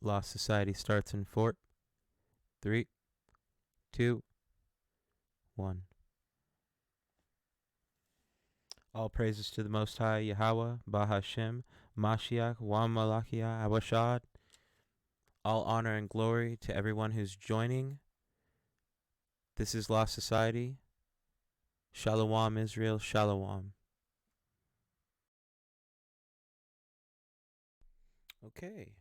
Lost Society starts in 4, 3, 2, 1. All praises to the Most High, Yahweh, Bahashem, Mashiach, Wa Malachiah, Awashad. All honor and glory to everyone who's joining. This is Lost Society. Shalom, Israel, Shalom. Okay,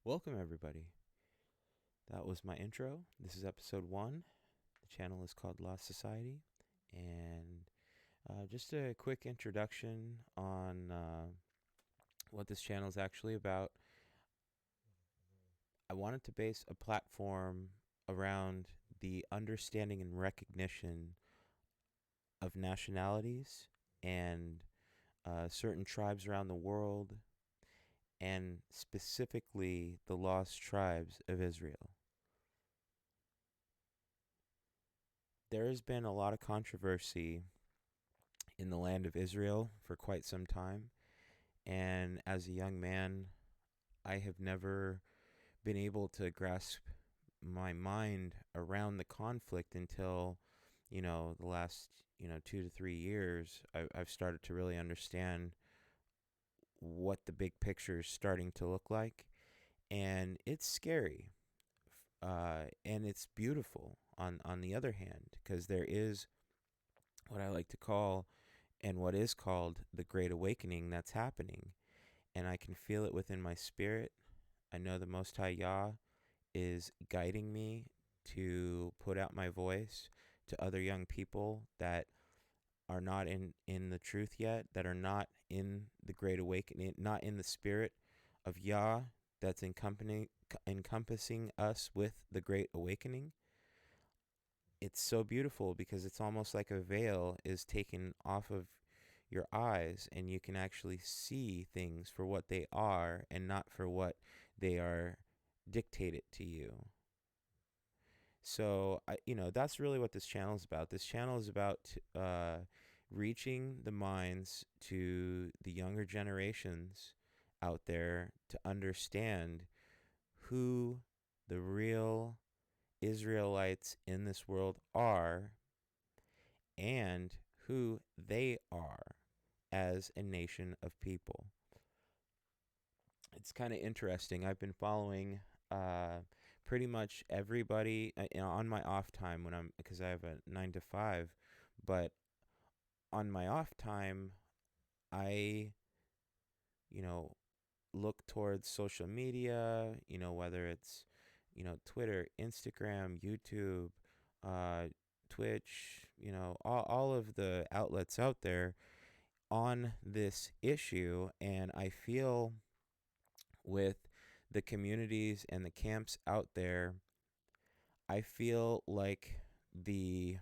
welcome everybody. That was my intro. This is episode 1. The channel is called Lost Society. And just a quick introduction on what this channel is actually about. I wanted to base a platform around the understanding and recognition of nationalities and certain tribes around the world, and specifically the lost tribes of Israel. There has been a lot of controversy in the land of Israel for quite some time, and as a young man, I have never been able to grasp my mind around the conflict until, the last, 2 to 3 years. I've started to really understand what the big picture is starting to look like. And it's scary. And it's beautiful on the other hand, because there is what I like to call, and what is called, the Great Awakening that's happening. And I can feel it within my spirit. I know the Most High Yah is guiding me to put out my voice to other young people that are not in the truth yet, that are not in the Great Awakening, not in the spirit of Yah that's encompassing us with the Great Awakening. It's so beautiful because it's almost like a veil is taken off of your eyes, and you can actually see things for what they are and not for what they are dictated to you. So that's really what this channel is about. This channel is about reaching the minds to the younger generations out there to understand who the real Israelites in this world are and who they are as a nation of people. It's kind of interesting. I've been following pretty much everybody on my off time because I have a 9 to 5, but on my off time, I, look towards social media, whether it's, Twitter, Instagram, YouTube, Twitch, all of the outlets out there on this issue. And I feel with the communities and the camps out there, I feel like the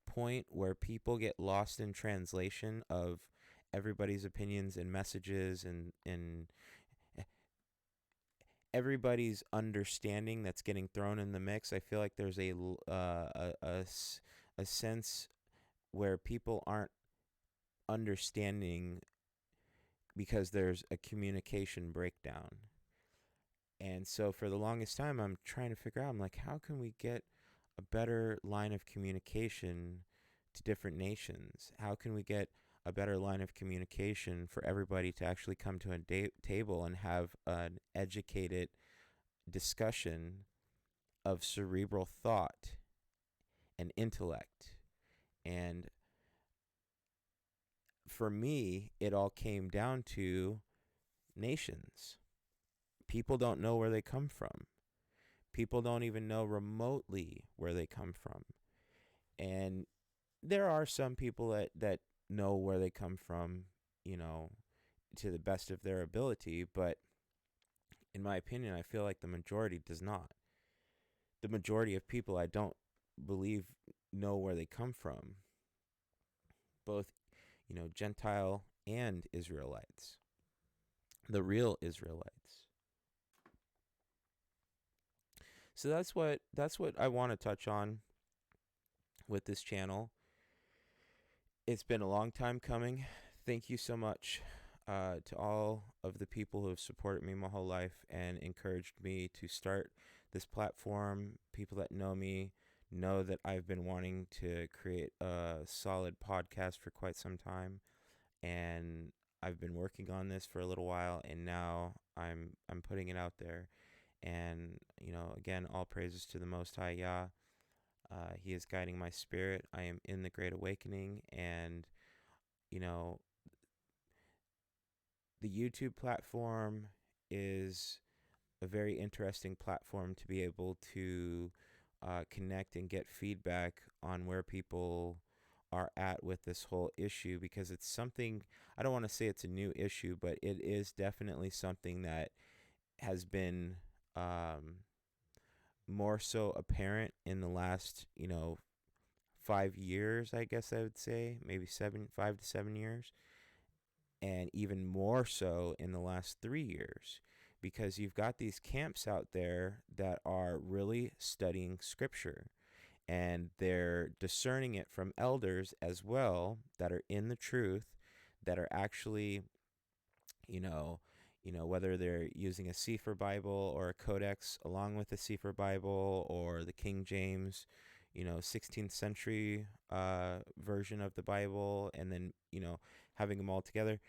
point where people get lost in translation of everybody's opinions and messages and everybody's understanding that's getting thrown in the mix. I feel like there's a sense where people aren't understanding because there's a communication breakdown. And so for the longest time, I'm trying to figure out, I'm like, how can we get a better line of communication to different nations? How can we get a better line of communication for everybody to actually come to a table and have an educated discussion of cerebral thought and intellect? And for me, it all came down to nations. People don't know where they come from. People don't even know remotely where they come from. And there are some people that know where they come from, to the best of their ability. But in my opinion, I feel like the majority does not. The majority of people, I don't believe, know where they come from. Both, Gentile and Israelites. The real Israelites. So that's what I want to touch on with this channel. It's been a long time coming. Thank you so much to all of the people who have supported me my whole life and encouraged me to start this platform. People that know me know that I've been wanting to create a solid podcast for quite some time, and I've been working on this for a little while, and now I'm putting it out there. And again, all praises to the Most High Yah. He is guiding my spirit. I am in the Great Awakening, and you know, the YouTube platform is a very interesting platform to be able to connect and get feedback on where people are at with this whole issue, because it's something, I don't want to say it's a new issue, but it is definitely something that has been more so apparent in the last 5 years, I guess I would say, maybe 5 to 7 years, and even more so in the last 3 years, because you've got these camps out there that are really studying scripture, and they're discerning it from elders as well that are in the truth, that are actually, you know, whether they're using a Sefer Bible or a Codex along with the Sefer Bible or the King James, 16th century version of the Bible, and then, having them all together.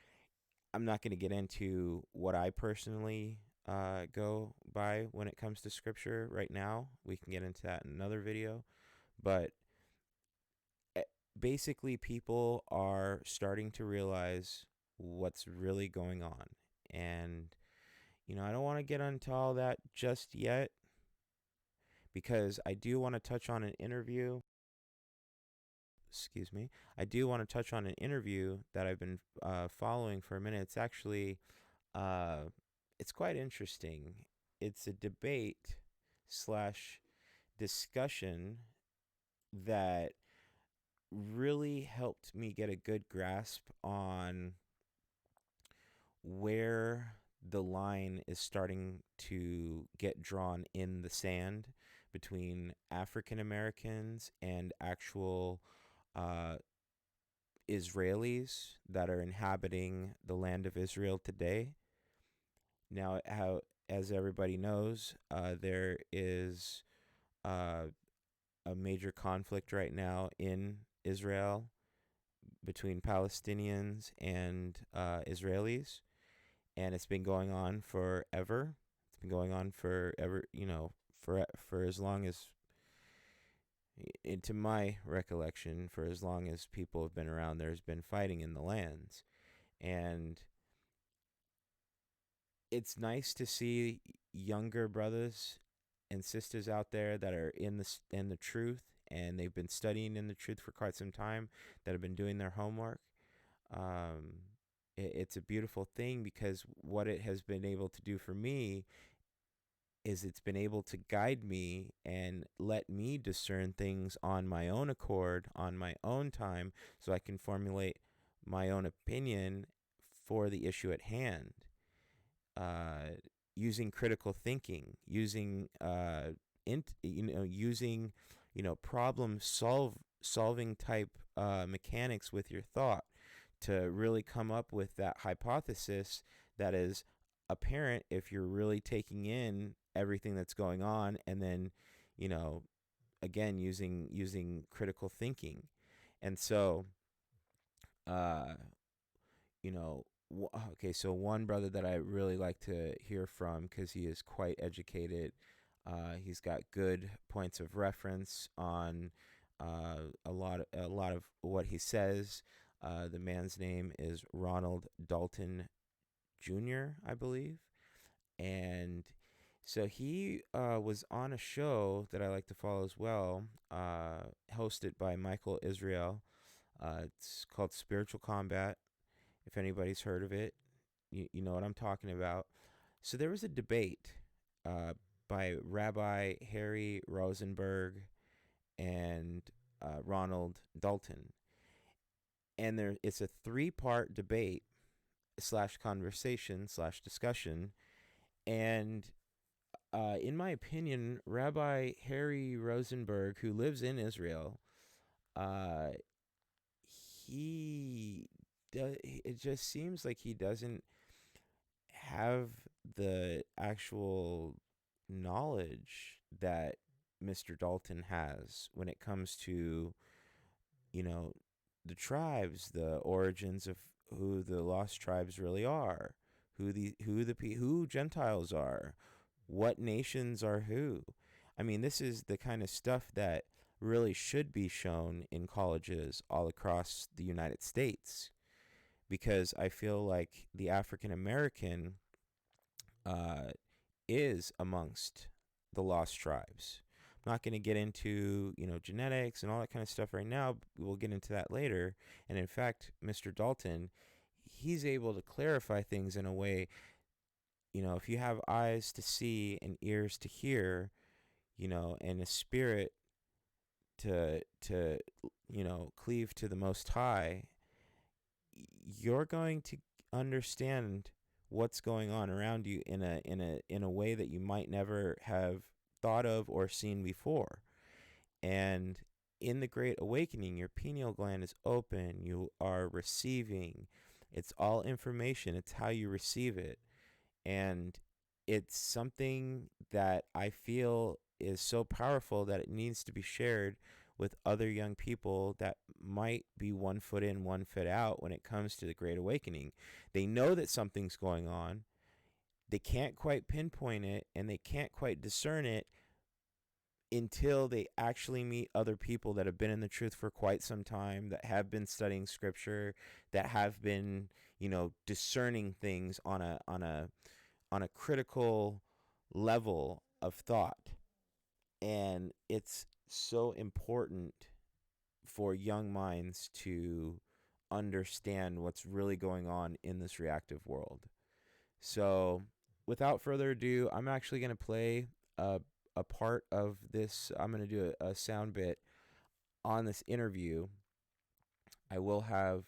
I'm not going to get into what I personally go by when it comes to scripture right now. We can get into that in another video. But eh, basically, people are starting to realize what's really going on. And, I don't want to get into all that just yet, because I do want to touch on an interview. Excuse me. I do want to touch on an interview that I've been following for a minute. It's actually Uh, it's quite interesting. It's a debate slash discussion that really helped me get a good grasp on where the line is starting to get drawn in the sand between African Americans and actual uh, Israelis that are inhabiting the land of Israel today. Now, as everybody knows, there is uh, a major conflict right now in Israel between Palestinians and Israelis, and it's been going on forever. It's been going on forever, for as long as, to my recollection, for as long as people have been around, there's been fighting in the lands. And it's nice to see younger brothers and sisters out there that are in the truth, and they've been studying in the truth for quite some time, that have been doing their homework. It's a beautiful thing, because what it has been able to do for me is it's been able to guide me and let me discern things on my own accord, on my own time, so I can formulate my own opinion for the issue at hand. uh, Using critical thinking, using using problem solving type mechanics with your thought, to really come up with that hypothesis that is apparent if you're really taking in everything that's going on, and then you know again using critical thinking. And so uh okay, so one brother that I really like to hear from, because he is quite educated, he's got good points of reference on a lot of what he says. The man's name is Ronald Dalton Jr., I believe. And so he was on a show that I like to follow as well, hosted by Michael Israel. It's called Spiritual Combat. If anybody's heard of it, you know what I'm talking about. So there was a debate uh, by Rabbi Harry Rosenberg and Ronald Dalton. And it's a 3-part debate slash conversation slash discussion. And in my opinion, Rabbi Harry Rosenberg, who lives in Israel, he it just seems like he doesn't have the actual knowledge that Mr. Dalton has when it comes to, you know, the tribes, the origins of who the lost tribes really are, who Gentiles are, what nations are who. I mean, this is the kind of stuff that really should be shown in colleges all across the United States, because I feel like the African American uh, is amongst the lost tribes. I'm not going to get into, genetics and all that kind of stuff right now. We'll get into that later. And in fact, Mr. Dalton, he's able to clarify things in a way, if you have eyes to see and ears to hear, and a spirit to cleave to the Most High, you're going to understand what's going on around you in a way that you might never have thought of or seen before. And in the Great Awakening, your pineal gland is open. You are receiving. It's all information. It's how you receive it. And it's something that I feel is so powerful that it needs to be shared with other young people that might be 1 foot in, 1 foot out when it comes to the Great Awakening. They know that something's going on. They can't quite pinpoint it, and they can't quite discern it until they actually meet other people that have been in the truth for quite some time, that have been studying scripture, that have been, discerning things on a critical level of thought. And it's so important for young minds to understand what's really going on in this reactive world. So, without further ado, I'm actually going to play a part of this. I'm going to do a sound bit on this interview. I will have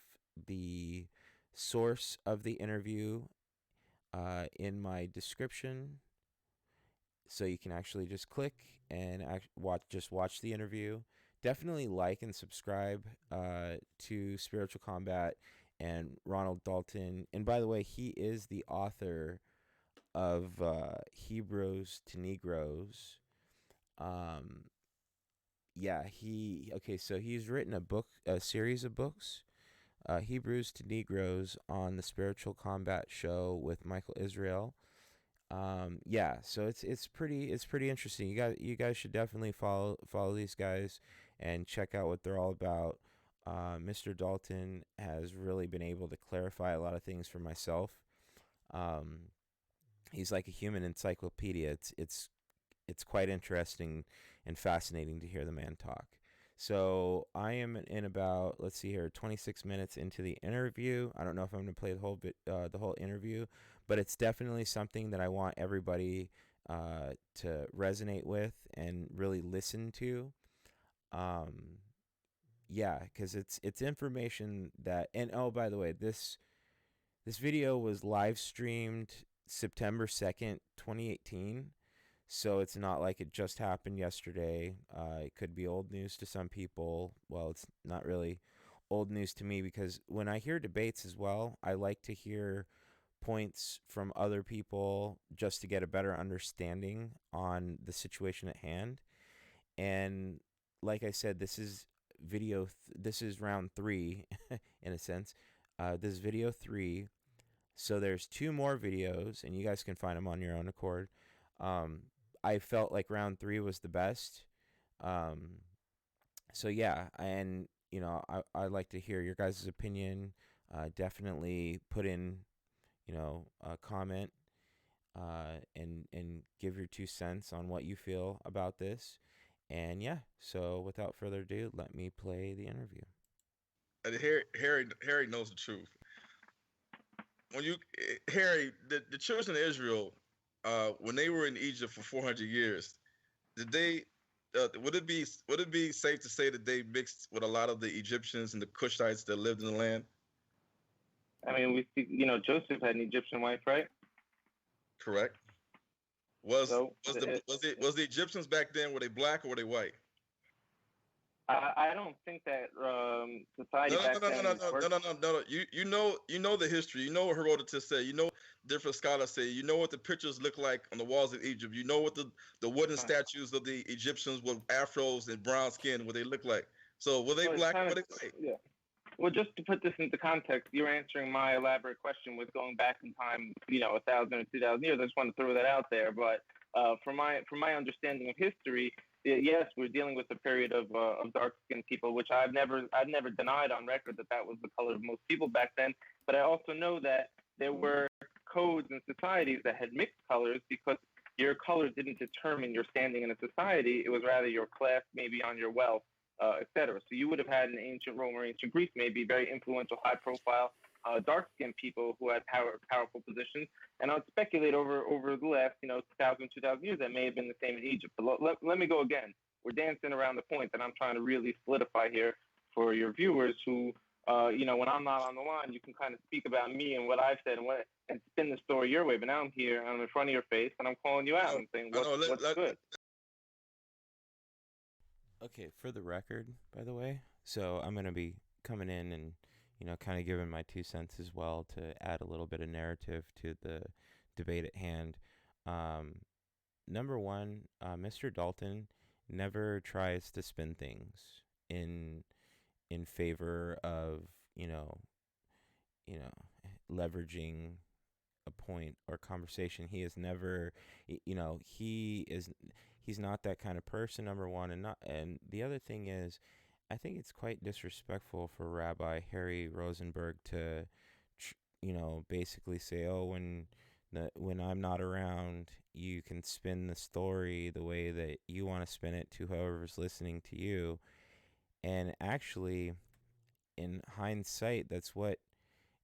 the source of the interview in my description, so you can actually just click and watch the interview. Definitely like and subscribe to Spiritual Combat and Ronald Dalton. And by the way, he is the author of Hebrews to Negroes. Um, yeah, so he's written a series of books, Hebrews to Negroes on the Spiritual Combat Show with Michael Israel. Yeah, so it's pretty interesting. You guys should definitely follow these guys and check out what they're all about. Mr. Dalton has really been able to clarify a lot of things for myself. Um, he's like a human encyclopedia. It's quite interesting and fascinating to hear the man talk. So I am in about, let's see here, 26 minutes into the interview. I don't know if I'm going to play the whole interview, but it's definitely something that I want everybody to resonate with and really listen to. Um, yeah, because it's information that, and oh, by the way, this video was live streamed September 2nd, 2018. So it's not like it just happened yesterday. It could be old news to some people. Well, it's not really old news to me, because when I hear debates as well, I like to hear points from other people just to get a better understanding on the situation at hand. And like I said, this is round 3 in a sense. This is video 3. So there's 2 more videos, and you guys can find them on your own accord. I felt like round 3 was the best. Um, so yeah, and I'd like to hear your guys' opinion. Definitely put in, a comment, and give your 2 cents on what you feel about this. And yeah, so without further ado, let me play the interview. And Harry knows the truth. When you Harry, the children of Israel, when they were in Egypt for 400 years, did they? Would it be safe to say that they mixed with a lot of the Egyptians and the Cushites that lived in the land? I mean, we see, Joseph had an Egyptian wife, right? Correct. Was So was the was the Egyptians back then, were they black or were they white? I don't think that society No, no, back no, no, no, then no, no, worked. no, no, no, no. You know the history. You know what Herodotus said. You know different scholars say. You know what the pictures look like on the walls of Egypt. You know what the wooden Uh, statues of the Egyptians with afros and brown skin, what they look like. So were they well, it's black kind or of were they white? yeah. Well, just to put this into context, you're answering my elaborate question with going back in time, 1,000 or 2,000 years. I just want to throw that out there. But from my understanding of history, yes, we're dealing with a period of dark skinned people, which I've never denied on record that that was the color of most people back then. But I also know that there were codes and societies that had mixed colors because your color didn't determine your standing in a society. It was rather your class, maybe on your wealth, etc. So you would have had in ancient Rome or ancient Greece maybe very influential, high-profile, dark-skinned people who had powerful positions. And I'd speculate over the last 2,000 years that may have been the same in Egypt. But let me go again. We're dancing around the point that I'm trying to really solidify here for your viewers who. When I'm not on the line, you can kind of speak about me and what I've said and spin the story your way. But now I'm here, I'm in front of your face, and I'm calling you I out know. and saying I know. what's good. Okay, for the record, by the way, so I'm going to be coming in and, kind of giving my 2 cents as well to add a little bit of narrative to the debate at hand. Um, Number one, Mr. Dalton never tries to spin things in in favor of, you know, you know, leveraging a point or conversation. He is never, he's not that kind of person. Number one, and the other thing is, I think it's quite disrespectful for Rabbi Harry Rosenberg to, basically say, oh, when I'm not around, you can spin the story the way that you want to spin it to whoever's listening to you. And actually, in hindsight, that's what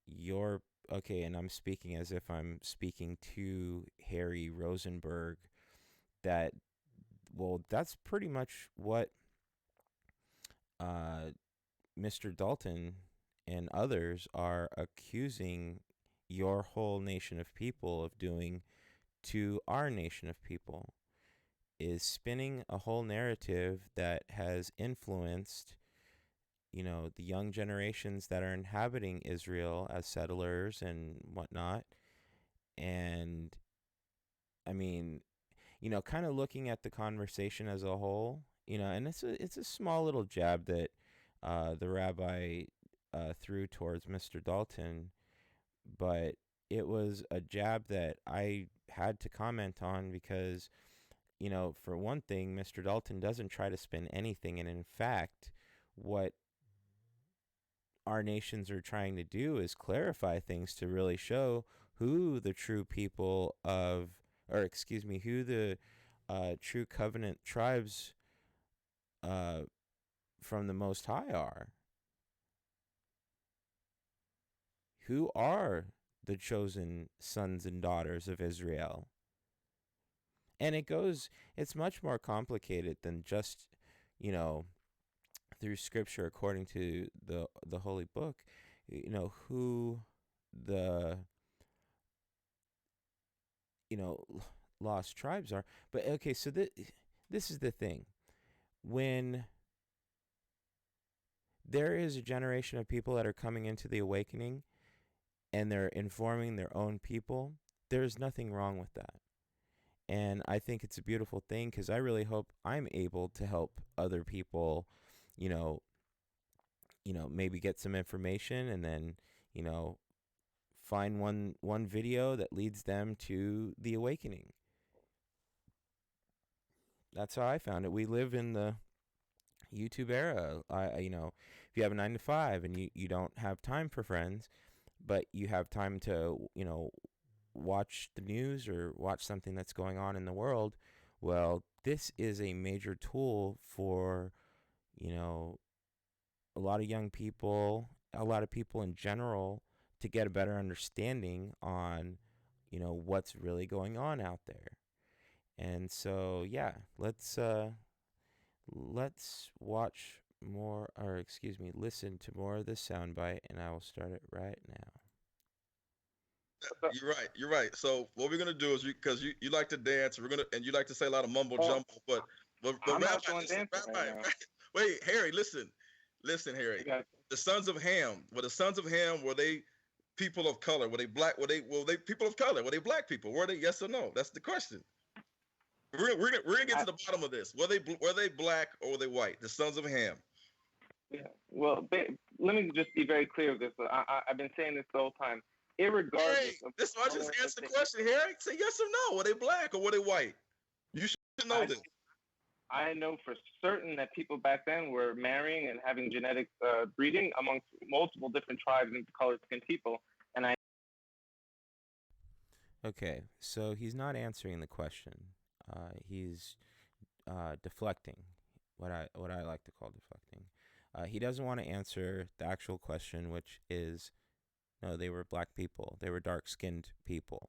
you're okay. And I'm speaking as if I'm speaking to Harry Rosenberg. That well, that's pretty much what uh, Mr. Dalton and others are accusing your whole nation of people of doing to our nation of people, is spinning a whole narrative that has influenced, the young generations that are inhabiting Israel as settlers and whatnot. And I mean, kind of looking at the conversation as a whole, and it's a small little jab that the rabbi threw towards Mr. Dalton, but it was a jab that I had to comment on because, for one thing, Mr. Dalton doesn't try to spin anything, and in fact, what our nations are trying to do is clarify things to really show who the true people of, or excuse me, who the true covenant tribes uh, from the Most High are. Who are the chosen sons and daughters of Israel? And it's much more complicated than just, you know, through scripture according to the holy book, who the, you know, lost tribes are. But okay, so this is the thing. When there is a generation of people that are coming into the awakening and they're informing their own people, there's nothing wrong with that. And I think it's a beautiful thing because I really hope I'm able to help other people, you know, maybe get some information and then, you know, find one video that leads them to the awakening. That's how I found it. We live in the YouTube era. If you have a 9 to 5 and you don't have time for friends, but you have time to, watch the news or watch something that's going on in the world, well, this is a major tool for, you know, a lot of young people, a lot of people in general, to get a better understanding on, what's really going on out there. And so, yeah, let's watch more, or excuse me, listen to more of this soundbite, and I will start it right now. You're right. You're right. So what we're gonna do is because you like to dance, and you like to say a lot of mumbo Oh, jumbo, but I'm not Rabbi, doing listen, dancing right Rabbi, now. Wait, Harry, listen, Harry. Okay. The sons of Ham. Were the sons of Ham? Were they people of color? Were they black? Were they people of color? Were they black people? Were they yes or no? That's the question. We're gonna get I, to the bottom of this. Were they black or were they white? The sons of Ham. yeah. Well, let me just be very clear with this. I've been saying this the whole time. Hey, Irregardless of this I just answered the question, Harry. Say yes or no. Were they black or were they white? You should know I, this. I know for certain that people back then were marrying and having genetic breeding amongst multiple different tribes and colored skinned people. And I Okay, so he's not answering the question. He's deflecting. What I like to call deflecting. He doesn't want to answer the actual question, which is no, they were black people. They were dark-skinned people.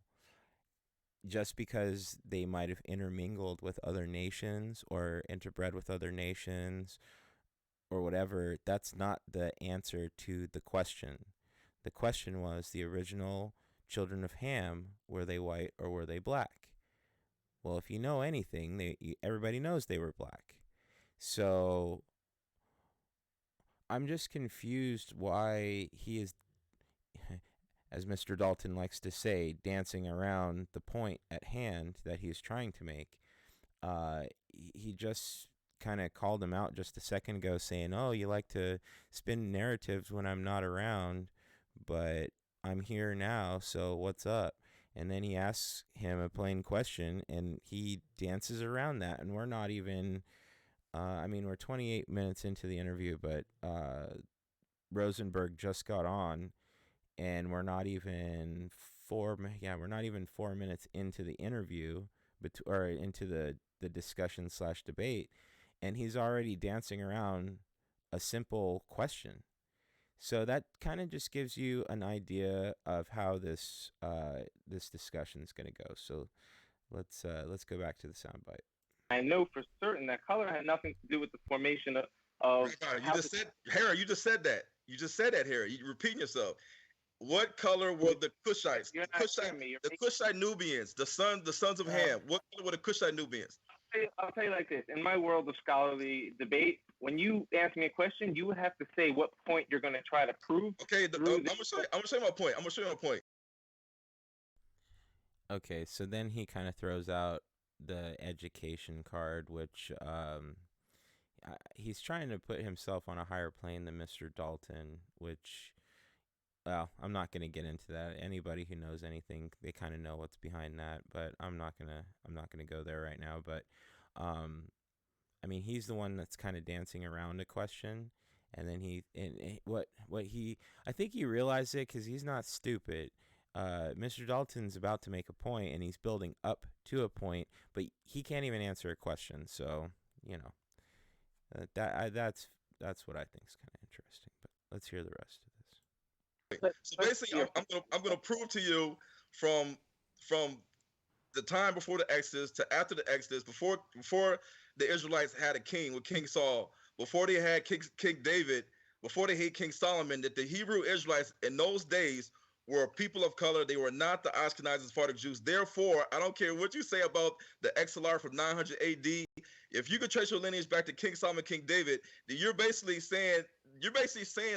Just because they might have intermingled with other nations or interbred with other nations or whatever, that's not the answer to the question. The question was the original children of Ham, were they white or were they black? Well, if you know anything, everybody knows they were black. So I'm just confused why he is, as Mr. Dalton likes to say, dancing around the point at hand that he's trying to make. He just kind of called him out just a second ago, saying, "Oh, you like to spin narratives when I'm not around, but I'm here now, so what's up?" And then he asks him a plain question, and he dances around that, and we're not even. I mean, we're 28 minutes into the interview, but Rosenberg just got on, and we're not even we're not even 4 minutes into the interview, or into the discussion slash debate, and he's already dancing around a simple question. So that kind of just gives you an idea of how this discussion is going to go. So let's go back to the soundbite. know for certain that color had nothing to do with the formation of You just said, Harry. You just said that. You just said that, Harry. You're repeating yourself. What color were the Cushites? You're not hearing me. The Cushite Nubians, the sons of Ham. What color were the Cushite Nubians? I'll tell you like this. In my world of scholarly debate, when you ask me a question, you would have to say what point you're going to try to prove. Okay, I'm gonna show you my point. I'm gonna show you my point. Okay, so then he kind of throws out the education card, which he's trying to put himself on a higher plane than Mr. Dalton, which, well, I'm not going to get into that. Anybody who knows anything, they kind of know what's behind that, but I'm not gonna go there right now. But I mean, he's the one that's kind of dancing around a question, and then I think he realized it because he's not stupid. Mr. Dalton's about to make a point, and he's building up to a point, but he can't even answer a question. So that's what I think is kind of interesting. But let's hear the rest of this. So basically, I'm gonna prove to you from the time before the Exodus to after the Exodus, before the Israelites had a king with King Saul, before they had King David, before they had King Solomon, that the Hebrew Israelites in those days were people of color. They were not the Ashkenazi Sephardic Jews. Therefore, I don't care what you say about the XLR from 900 AD. If you could trace your lineage back to King Solomon, King David, then you're basically saying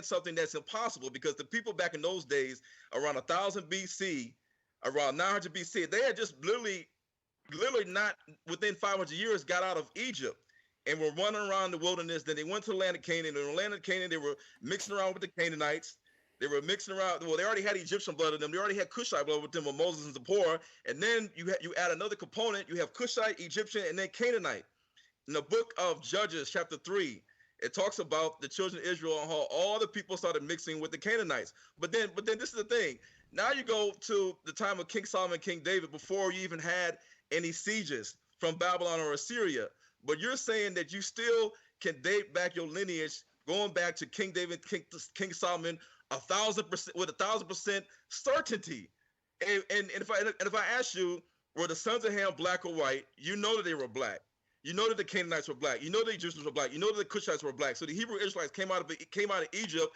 something that's impossible, because the people back in those days, around 1000 BC, around 900 BC, they had just literally not within 500 years got out of Egypt and were running around the wilderness. Then they went to the land of Canaan. In the land of Canaan, they were mixing around with the Canaanites. They were mixing around. Well, they already had Egyptian blood in them. They already had Cushite blood with them with Moses and Zipporah. And then you add another component. You have Cushite, Egyptian, and then Canaanite. In the book of Judges, chapter 3, it talks about the children of Israel and how all the people started mixing with the Canaanites. But then this is the thing. Now you go to the time of King Solomon, King David, before you even had any sieges from Babylon or Assyria. But you're saying that you still can date back your lineage going back to King David, King Solomon, 1,000% with 1,000% certainty. And if I ask you, were the sons of Ham black or white? You know that they were black. You know that the Canaanites were black. You know the Egyptians were black. You know that the Cushites were black. So the Hebrew Israelites came out of Egypt,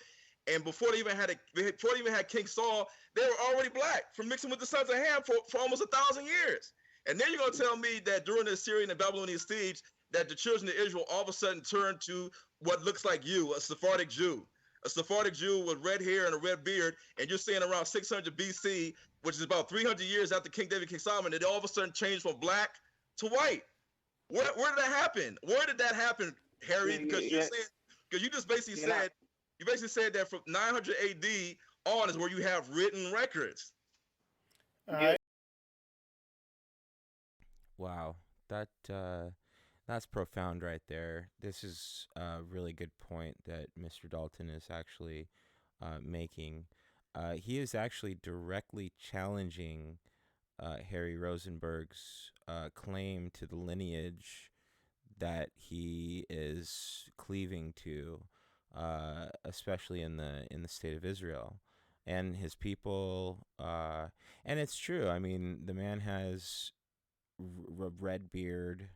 and before they even had King Saul, they were already black from mixing with the sons of Ham for almost 1,000 years. And then you're gonna tell me that during the Assyrian and Babylonian siege, that the children of Israel all of a sudden turned to what looks like you, a Sephardic Jew. A Sephardic Jew with red hair and a red beard, and you're saying around 600 BC, which is about 300 years after King David, King Solomon, it all of a sudden changed from black to white. Where did that happen? Where did that happen, Harry? Because you just basically said that from 900 AD on is where you have written records. Wow, that that's profound right there. This is a really good point that Mr. Dalton is actually making. He is actually directly challenging Harry Rosenberg's claim to the lineage that he is cleaving to, especially in the state of Israel and his people. And it's true. I mean, the man has red beard,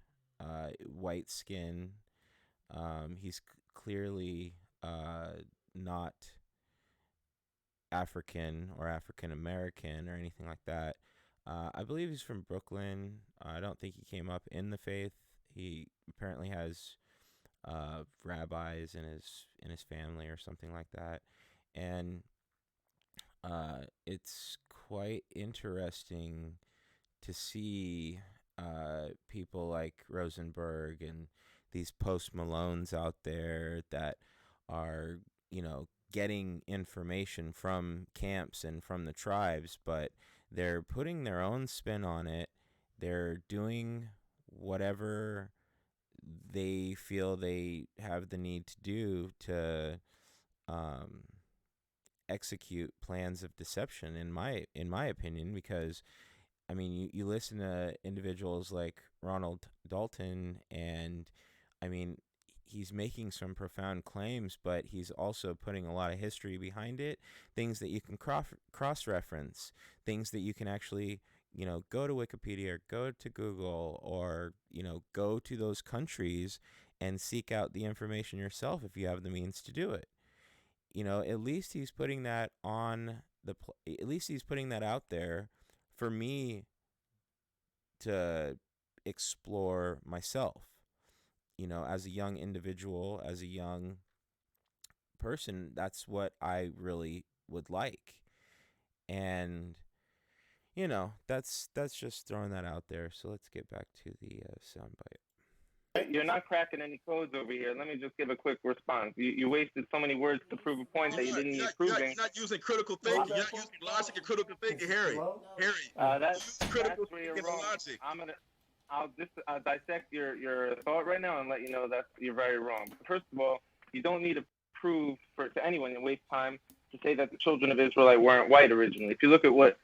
white skin. He's clearly not African or African American or anything like that. I believe he's from Brooklyn. I don't think he came up in the faith. He apparently has rabbis in his family or something like that, and it's quite interesting to see people like Rosenberg and these Post Malones out there that are, getting information from camps and from the tribes, but they're putting their own spin on it. They're doing whatever they feel they have the need to do to um, execute plans of deception, in my opinion, because I mean, you listen to individuals like Ronald Dalton, and I mean, he's making some profound claims, but he's also putting a lot of history behind it, things that you can cross reference, things that you can actually, go to Wikipedia or go to Google or, go to those countries and seek out the information yourself if you have the means to do it. At least he's putting that at least he's putting that out there for me to explore myself, as a young individual, as a young person. That's what I really would like. And, that's just throwing that out there. So let's get back to the soundbite. You're not cracking any codes over here. Let me just give a quick response. You wasted so many words to prove a point that you didn't need proving. You're not using critical thinking. You're not using logic and critical thinking, Harry. That's where you're wrong. Logic. I'll dissect your thought right now and let you know that you're very wrong. First of all, you don't need to prove to anyone and waste time to say that the children of Israelite weren't white originally. If you look at what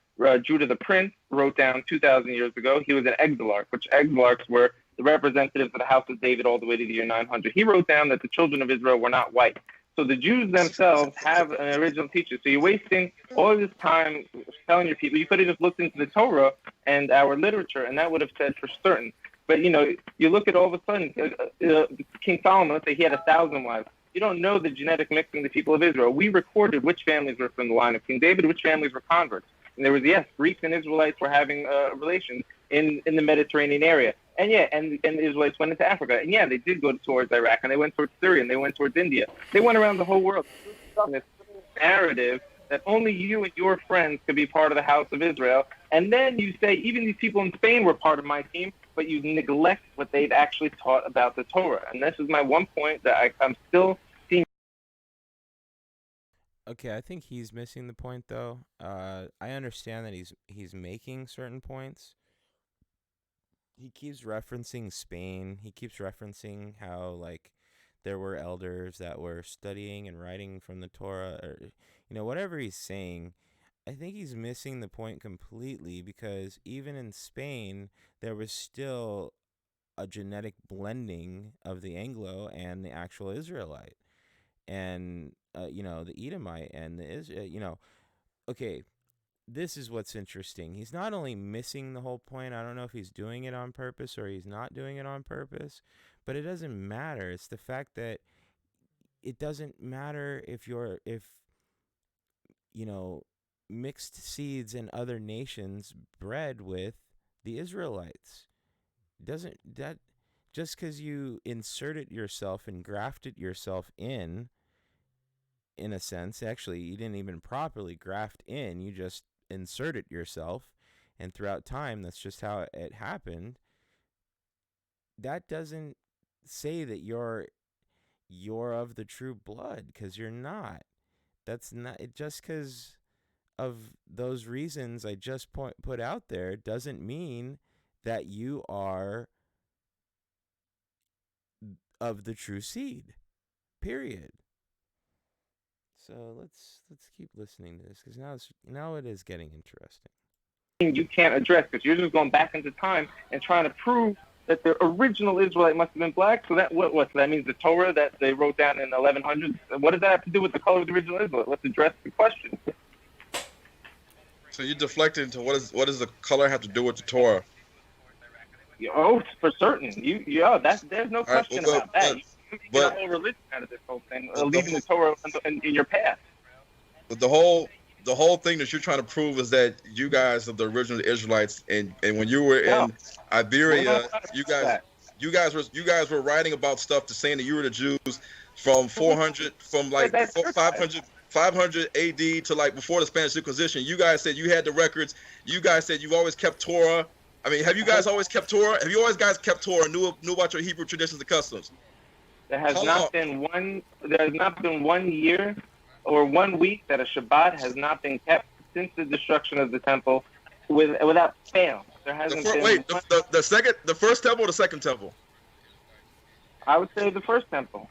Judah the Prince wrote down 2,000 years ago, he was an exilarch, which exilarchs were the representatives of the house of David all the way to the year 900. He wrote down that the children of Israel were not white. So the Jews themselves have an original teacher. So you're wasting all of this time telling your people. You could have just looked into the Torah and our literature, and that would have said for certain. But, you look at all of a sudden, King Solomon, let's say he had 1,000 wives. You don't know the genetic mixing of the people of Israel. We recorded which families were from the line of King David, which families were converts. And there was, yes, Greeks and Israelites were having relations in the Mediterranean area. And the Israelites went into Africa. And they did go towards Iraq, and they went towards Syria, and they went towards India. They went around the whole world. This narrative that only you and your friends could be part of the house of Israel. And then you say, even these people in Spain were part of my team, but you neglect what they've actually taught about the Torah. And this is my one point that I'm still seeing. Okay, I think he's missing the point, though. I understand that he's making certain points. He keeps referencing Spain. He keeps referencing how, like, there were elders that were studying and writing from the Torah, or, whatever he's saying. I think he's missing the point completely, because even in Spain, there was still a genetic blending of the Anglo and the actual Israelite, and the Edomite and the okay. This is what's interesting. He's not only missing the whole point. I don't know if he's doing it on purpose or he's not doing it on purpose, but it doesn't matter. It's the fact that it doesn't matter if mixed seeds in other nations bred with the Israelites. Doesn't that just because you inserted yourself and grafted yourself in a sense, actually, you didn't even properly graft in, you just inserted yourself, and throughout time, that's just how it happened. That doesn't say that you're of the true blood, because you're not. That's not it. Just because of those reasons I just put out there doesn't mean that you are of the true seed. Period. So let's keep listening to this, because now it is getting interesting. You can't address because you're just going back into time and trying to prove that the original Israelite must have been black. So that what so that means the Torah that they wrote down in 1100s. What does that have to do with the color of the original Israelite? Let's address the question. So you deflected into what does the color have to do with the Torah? Oh, for certain. There's no All right, question about that. You get a whole religion out of this whole thing, leaving the Torah in your past. But the whole thing that you're trying to prove is that you guys are the original Israelites, and when you were in Iberia, you guys were writing about stuff to saying that you were the Jews from 400 from like 500 AD to like before the Spanish Inquisition. You guys said you had the records. You guys said you've always kept Torah. I mean, have you guys always kept Torah? Have you always guys kept Torah? Knew about your Hebrew traditions and customs? There has not been one year or 1 week that a Shabbat has not been kept since the destruction of the temple without fail. There hasn't been. Wait, the first temple or the second temple? I would say the first temple.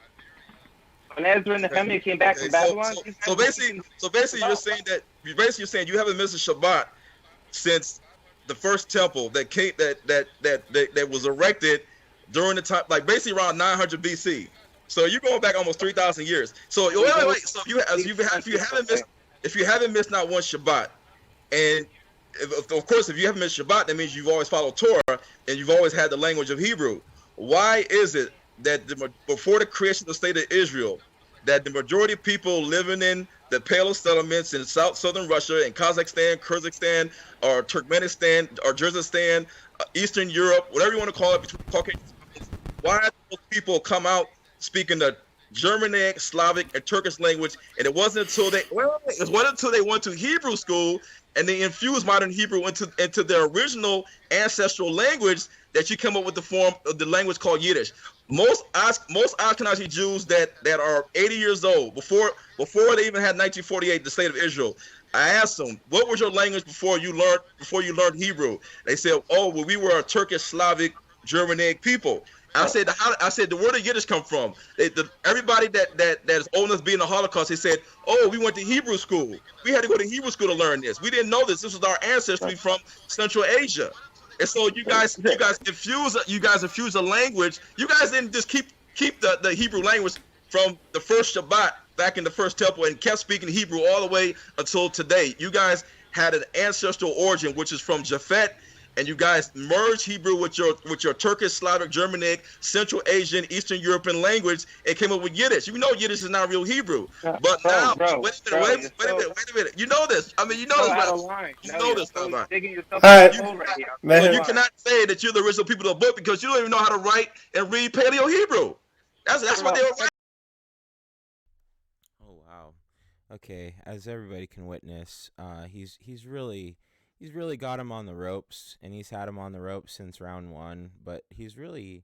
When Ezra and Nehemiah came back from Babylon. So basically, you're saying you haven't missed a Shabbat since the first temple that was erected during the time, like basically around 900 BC. So you're going back almost 3,000 years. So wait. So if you haven't missed not one Shabbat, and of course if you haven't missed Shabbat, that means you've always followed Torah and you've always had the language of Hebrew. Why is it that before the creation of the state of Israel, that the majority of people living in the Pale settlements in southern Russia, in Kazakhstan, Kyrgyzstan, or Turkmenistan, or Kyrgyzstan, Eastern Europe, whatever you want to call it, between Caucasian, why did those people come out speaking the Germanic, Slavic, and Turkish language? And it wasn't until they went to Hebrew school and they infused modern Hebrew into their original ancestral language that you come up with the form of the language called Yiddish. Most Ashkenazi Jews that are 80 years old, before they even had 1948, the state of Israel, I asked them, what was your language before you learned Hebrew? They said, oh, well, we were a Turkish, Slavic, Germanic people. I said, where did Yiddish come from? Everybody that is old enough to be in the Holocaust, they said, oh, we went to Hebrew school. We had to go to Hebrew school to learn this. We didn't know this. This was our ancestry from Central Asia. And so you guys infuse a language. You guys didn't just keep the Hebrew language from the first Shabbat back in the first temple and kept speaking Hebrew all the way until today. You guys had an ancestral origin, which is from Japhet, and you guys merged Hebrew with your Turkish, Slavic, Germanic, Central Asian, Eastern European language, and came up with Yiddish. You know Yiddish is not real Hebrew. But now, wait a minute. You know this. I mean, you know this. You know this. All right. You cannot say that you're the original people of the book because you don't even know how to write and read Paleo Hebrew. That's what they were writing. Oh wow. Okay, as everybody can witness, he's really got him on the ropes, and he's had him on the ropes since round one. But he's really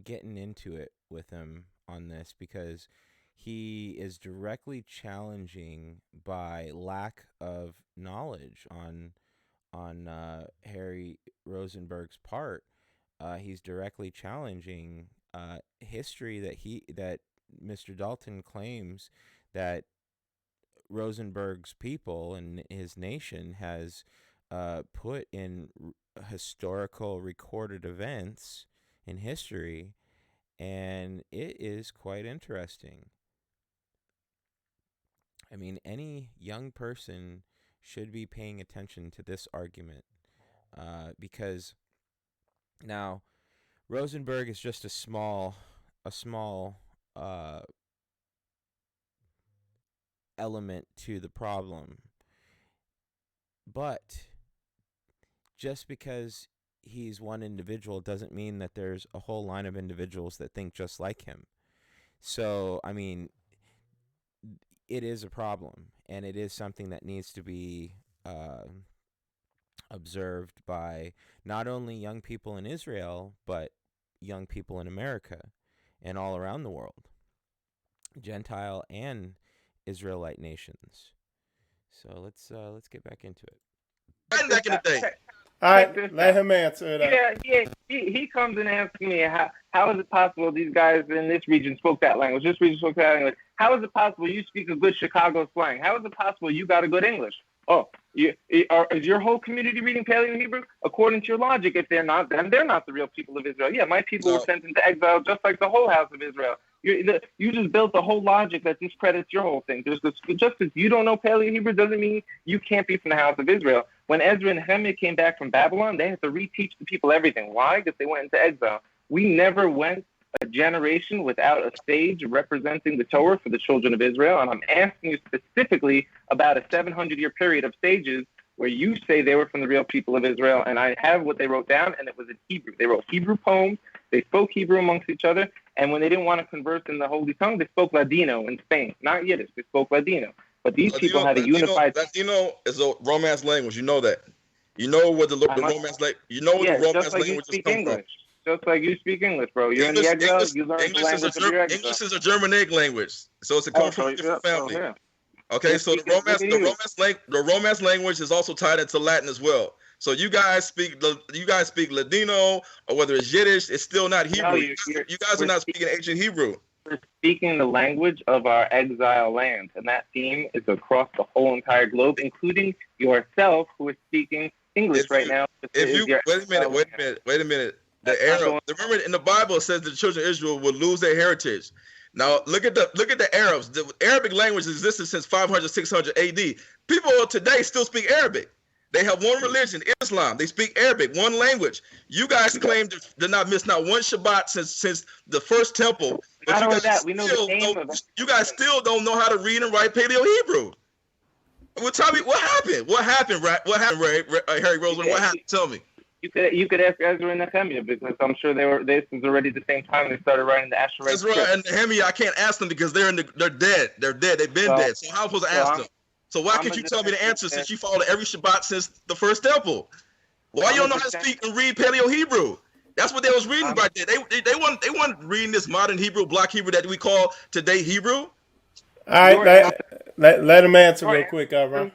getting into it with him on this, because he is directly challenging by lack of knowledge on Harry Rosenberg's part. He's directly challenging history that Mr. Dalton claims that Rosenberg's people and his nation has put in historical recorded events in history, and it is quite interesting. I mean, any young person should be paying attention to this argument, because now Rosenberg is just a small element to the problem. But just because he's one individual doesn't mean that there's a whole line of individuals that think just like him. So, I mean, it is a problem, and it is something that needs to be observed by not only young people in Israel, but young people in America and all around the world, Gentile and Israelite nations. So let's get back into it. Back in the day. All right, let him answer it. Yeah. He comes and asks me how is it possible these guys in this region spoke that language? This region spoke that language. How is it possible you speak a good Chicago slang? How is it possible you got a good English? Oh, is your whole community reading Paleo Hebrew? According to your logic, if they're not, then they're not the real people of Israel. Yeah, my people were sent into exile just like the whole house of Israel. You just built a whole logic that discredits your whole thing. Just because you don't know Paleo Hebrew doesn't mean you can't be from the house of Israel. When Ezra and Nehemiah came back from Babylon, they had to reteach the people everything. Why? Because they went into exile. We never went a generation without a sage representing the Torah for the children of Israel. And I'm asking you specifically about a 700-year period of sages where you say they were from the real people of Israel. And I have what they wrote down, and it was in Hebrew. They wrote Hebrew poems. They spoke Hebrew amongst each other. And when they didn't want to converse in the Holy Tongue, they spoke Ladino in Spain. Not Yiddish. They spoke Ladino. But these people had a unified. Ladino is a Romance language. You know that. You know what the Romance like. You know what the Romance language is come from. Just like you speak English, bro. You're in the exile. You learn the language of your exile. English is a Germanic language, so it's a come from a different family. Okay, so the Romance language is also tied into Latin as well. So you guys speak Ladino, or whether it's Yiddish, it's still not Hebrew. No, you guys are not speaking ancient Hebrew. We're speaking the language of our exile land, and that theme is across the whole entire globe, including yourself, who is speaking English right now. Wait a minute. The Arab. Remember, in the Bible, it says that the children of Israel will lose their heritage. Now, look at the Arabs. The Arabic language existed since 500, 600 AD. People today still speak Arabic. They have one religion, Islam. They speak Arabic, one language. You guys claim to not miss not one Shabbat since the first temple. But you guys still don't know how to read and write Paleo Hebrew. Well, tell me what happened. What happened, Harry Roseman? What happened? Tell me. You could ask Ezra and Nehemiah, because I'm sure this was already the same time they started writing the Asherite. Ezra and Nehemiah, I can't ask them because they're dead. They're dead. They've been dead. So how am I supposed to ask them? So why can't you tell me the answer since you followed every Shabbat since the first temple? Why you don't know how to speak and read Paleo Hebrew? That's what they was reading back then. They weren't reading this modern Hebrew, block Hebrew that we call today Hebrew. All right, let him answer real quick, Avram.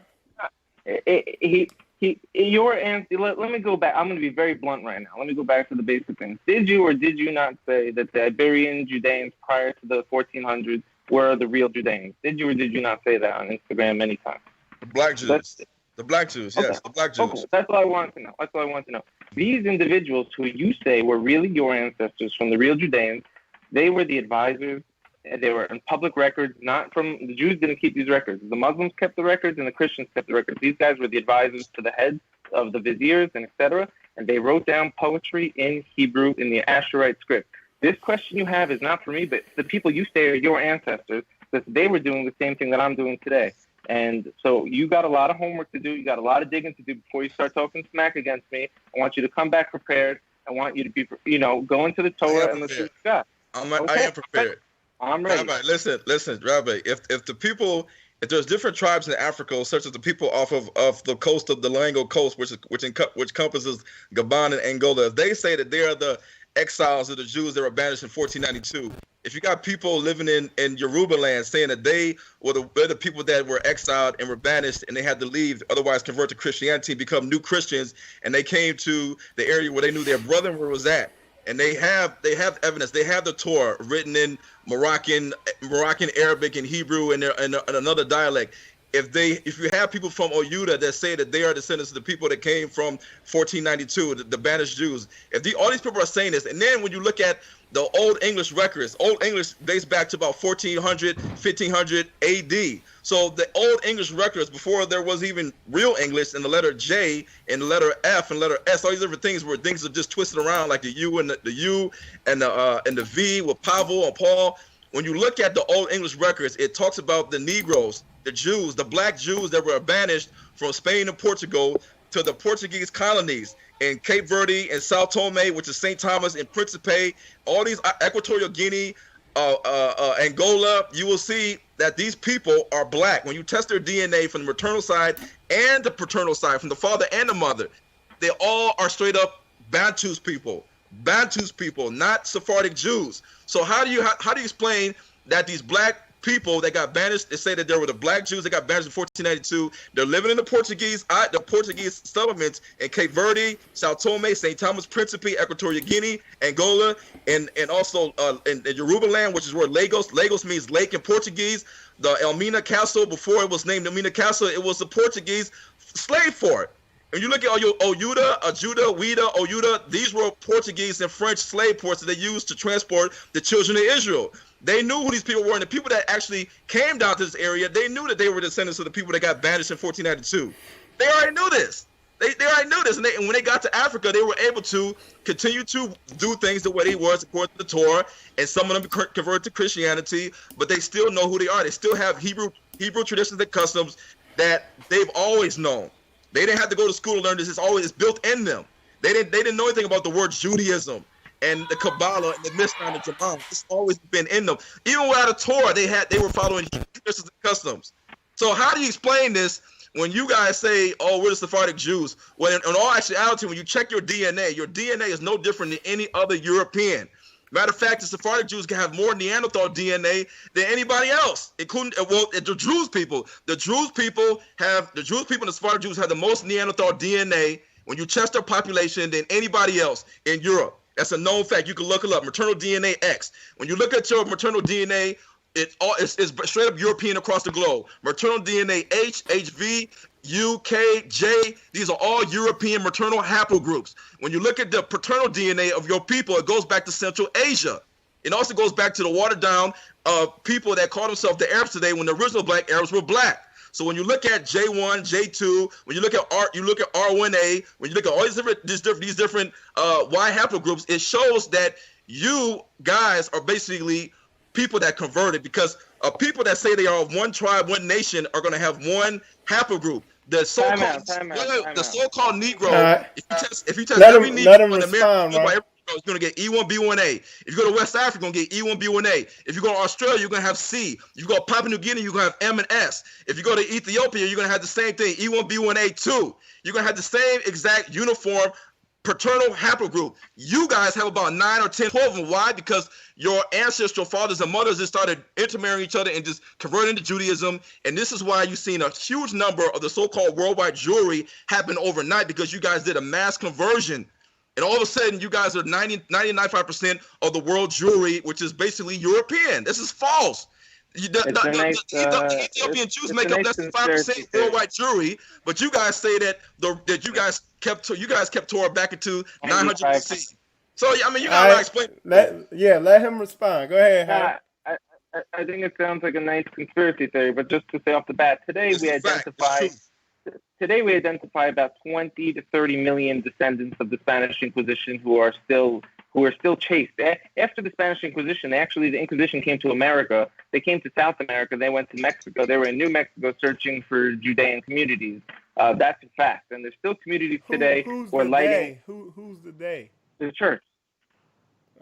Your answer. Let me go back. I'm going to be very blunt right now. Let me go back to the basic things. Did you or did you not say that the Iberian Judeans prior to the 1400s were the real Judeans? Did you or did you not say that on Instagram many times? The black Jews. The black Jews, yes, okay. The black Jews. Okay. That's all I want to know. These individuals who you say were really your ancestors from the real Judeans, they were the advisors. They were in public records, not from the Jews didn't keep these records. The Muslims kept the records and the Christians kept the records. These guys were the advisors to the heads of the viziers and etc. And they wrote down poetry in Hebrew in the Asherite script. This question you have is not for me, but the people you say are your ancestors, because they were doing the same thing that I'm doing today. And so you got a lot of homework to do. You got a lot of digging to do before you start talking smack against me. I want you to come back prepared. I want you to be, go into the Torah and let's see what you got. I am prepared. I'm ready. Rabbi, listen, Rabbi. If there's different tribes in Africa, such as the people off of the coast of the Lango Coast, which encompasses Gabon and Angola, if they say that they are the exiles of the Jews that were banished in 1492, if you got people living in Yoruba land saying that they were the people that were exiled and were banished and they had to leave, otherwise convert to Christianity and become new Christians, and they came to the area where they knew their brother was at, and they have evidence. They have the Torah written in Moroccan, Arabic, and Hebrew, and another dialect. If you have people from Oyuda that say that they are descendants of the people that came from 1492, the banished Jews, all these people are saying this, and then when you look at the Old English records, Old English dates back to about 1400, 1500 AD. So the Old English records, before there was even real English, and the letter J and the letter F and letter S, all these different things were things that just twisted around, like the U and the U and the V with Pavel and Paul. When you look at the Old English records, it talks about the Negroes, the Jews, the black Jews that were banished from Spain and Portugal to the Portuguese colonies. in Cape Verde and Sao Tome, which is St. Thomas and Principe, all these Equatorial Guinea, Angola, you will see that these people are black. When you test their DNA from the maternal side and the paternal side, from the father and the mother, they all are straight up Bantus people. Bantus people, not Sephardic Jews. So how do you explain that these black people that got banished? They say that there were the black Jews that got banished in 1492. They're living in the Portuguese settlements in Cape Verde, Sao Tome, St. Thomas, Principe, Equatorial Guinea, Angola, and also in Yoruba land, which is where Lagos means lake in Portuguese. The Elmina Castle, before it was named Elmina Castle, it was the Portuguese slave fort. When you look at Oyuda, Ajuda, Ouida, Oyuda, these were Portuguese and French slave ports that they used to transport the children of Israel. They knew who these people were, and the people that actually came down to this area, they knew that they were descendants of the people that got banished in 1492. They already knew this. They already knew this, and when they got to Africa, they were able to continue to do things the way they was according to the Torah, and some of them converted to Christianity, but they still know who they are. They still have Hebrew traditions and customs that they've always known. They didn't have to go to school to learn this. It's built in them. They didn't know anything about the word Judaism and the Kabbalah and the Mishnah and the Gemara. It's always been in them. Even without a Torah, they were following traditions and customs. So how do you explain this when you guys say, "Oh, we're the Sephardic Jews"? Well, in all actuality, when you check your DNA is no different than any other European. Matter of fact, the Sephardic Jews can have more Neanderthal DNA than anybody else, including the Druze people. The Druze people and the Sephardic Jews have the most Neanderthal DNA when you check their population than anybody else in Europe. That's a known fact. You can look it up. Maternal DNA X. When you look at your maternal DNA, it's straight up European across the globe. Maternal DNA H, HV, U, K, J, these are all European maternal haplogroups. When you look at the paternal DNA of your people, it goes back to Central Asia. It also goes back to the watered down people that call themselves the Arabs today, when the original black Arabs were black. So when you look at J1, J2, when you look at R1A, when you look at all these different Y haplogroups, it shows that you guys are basically people that converted, because people that say they are of one tribe, one nation, are going to have one haplogroup. The so-called Negro, if you test every Negro in America, you're going to get E1B1A. If you go to West Africa, you're going to get E1B1A. If you go to Australia, you're going to have C. If you go to Papua New Guinea, you're going to have M and S. If you go to Ethiopia, you're going to have the same thing, E1B1A2. You're going to have the same exact uniform paternal haplogroup. You guys have about 9 or 10, 12 of them. Why? Because your ancestral fathers and mothers just started intermarrying each other and just converting to Judaism. And this is why you've seen a huge number of the so-called worldwide Jewry happen overnight, because you guys did a mass conversion. And all of a sudden, you guys are 95% of the world Jewry, which is basically European. This is false. The Ethiopian Jews make up less than 5% worldwide Jewry, but you guys say that you guys kept Torah back into 900 BC. So I mean, you gotta explain. Let him respond. Go ahead, Harry. I think it sounds like a nice conspiracy theory, but just to say off the bat, today we identify about 20 to 30 million descendants of the Spanish Inquisition who are still chased. After the Spanish Inquisition, the Inquisition came to America. They came to South America. They went to Mexico. They were in New Mexico searching for Judean communities. That's a fact. And there's still communities today who's who are lighting. Who's the day? The church.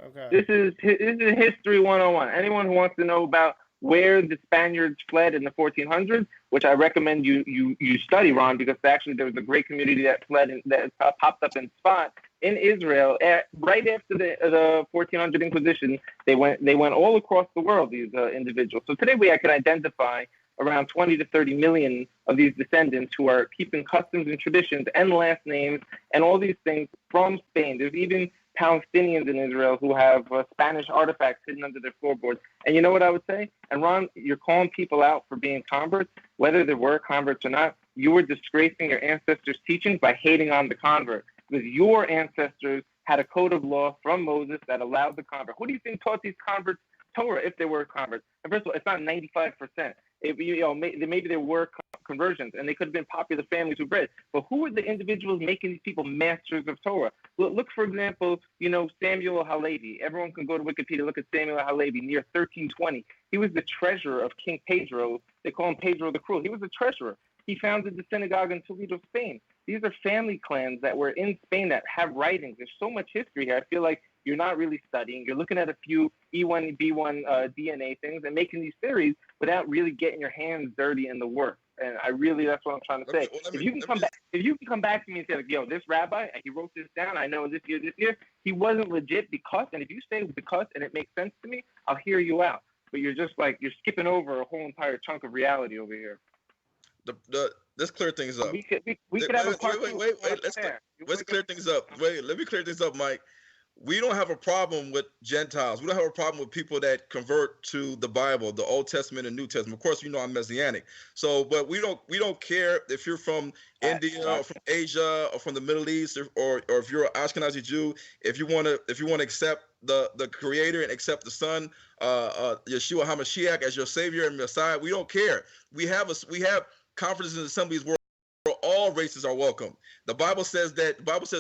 Okay. This is History 101. Anyone who wants to know about where the Spaniards fled in the 1400s, which I recommend you study, Ron, because actually there was a great community that fled that popped up in Spot in Israel right after the 1400 Inquisition. They went all across the world, these individuals. So today I can identify around 20 to 30 million of these descendants who are keeping customs and traditions and last names and all these things from Spain. There's even Palestinians in Israel who have Spanish artifacts hidden under their floorboards. And you know what I would say? And Ron, you're calling people out for being converts, whether they were converts or not. You were disgracing your ancestors' teachings by hating on the convert, because your ancestors had a code of law from Moses that allowed the convert. Who do you think taught these converts Torah if they were converts? And first of all, it's not 95%. Maybe there were conversions, and they could have been popular families who bred. But who were the individuals making these people masters of Torah? Look, for example, Samuel Halevi. Everyone can go to Wikipedia, look at Samuel Halevi near 1320. He was the treasurer of King Pedro. They call him Pedro the Cruel. He was the treasurer. He founded the synagogue in Toledo, Spain. These are family clans that were in Spain that have writings. There's so much history here. I feel like you're not really studying. You're looking at a few E1, B1 DNA things and making these theories without really getting your hands dirty in the work. And that's what I'm trying to say. If you can come back to me and say, like, yo, this rabbi, he wrote this down. I know this year, he wasn't legit because, and if you say because and it makes sense to me, I'll hear you out. But you're just like, you're skipping over a whole entire chunk of reality over here. Let's clear things up. We could have a part two. Wait. Let's clear things up. Wait, let me clear things up, Mike. We don't have a problem with Gentiles. We don't have a problem with people that convert to the Bible, the Old Testament and New Testament. Of course, I'm Messianic. So, but we don't care if you're from India or from Asia or from the Middle East or if you're an Ashkenazi Jew. If you want to accept the Creator and accept the Son, Yeshua HaMashiach as your Savior and Messiah, we don't care. We have conferences and assemblies where all races are welcome. The Bible says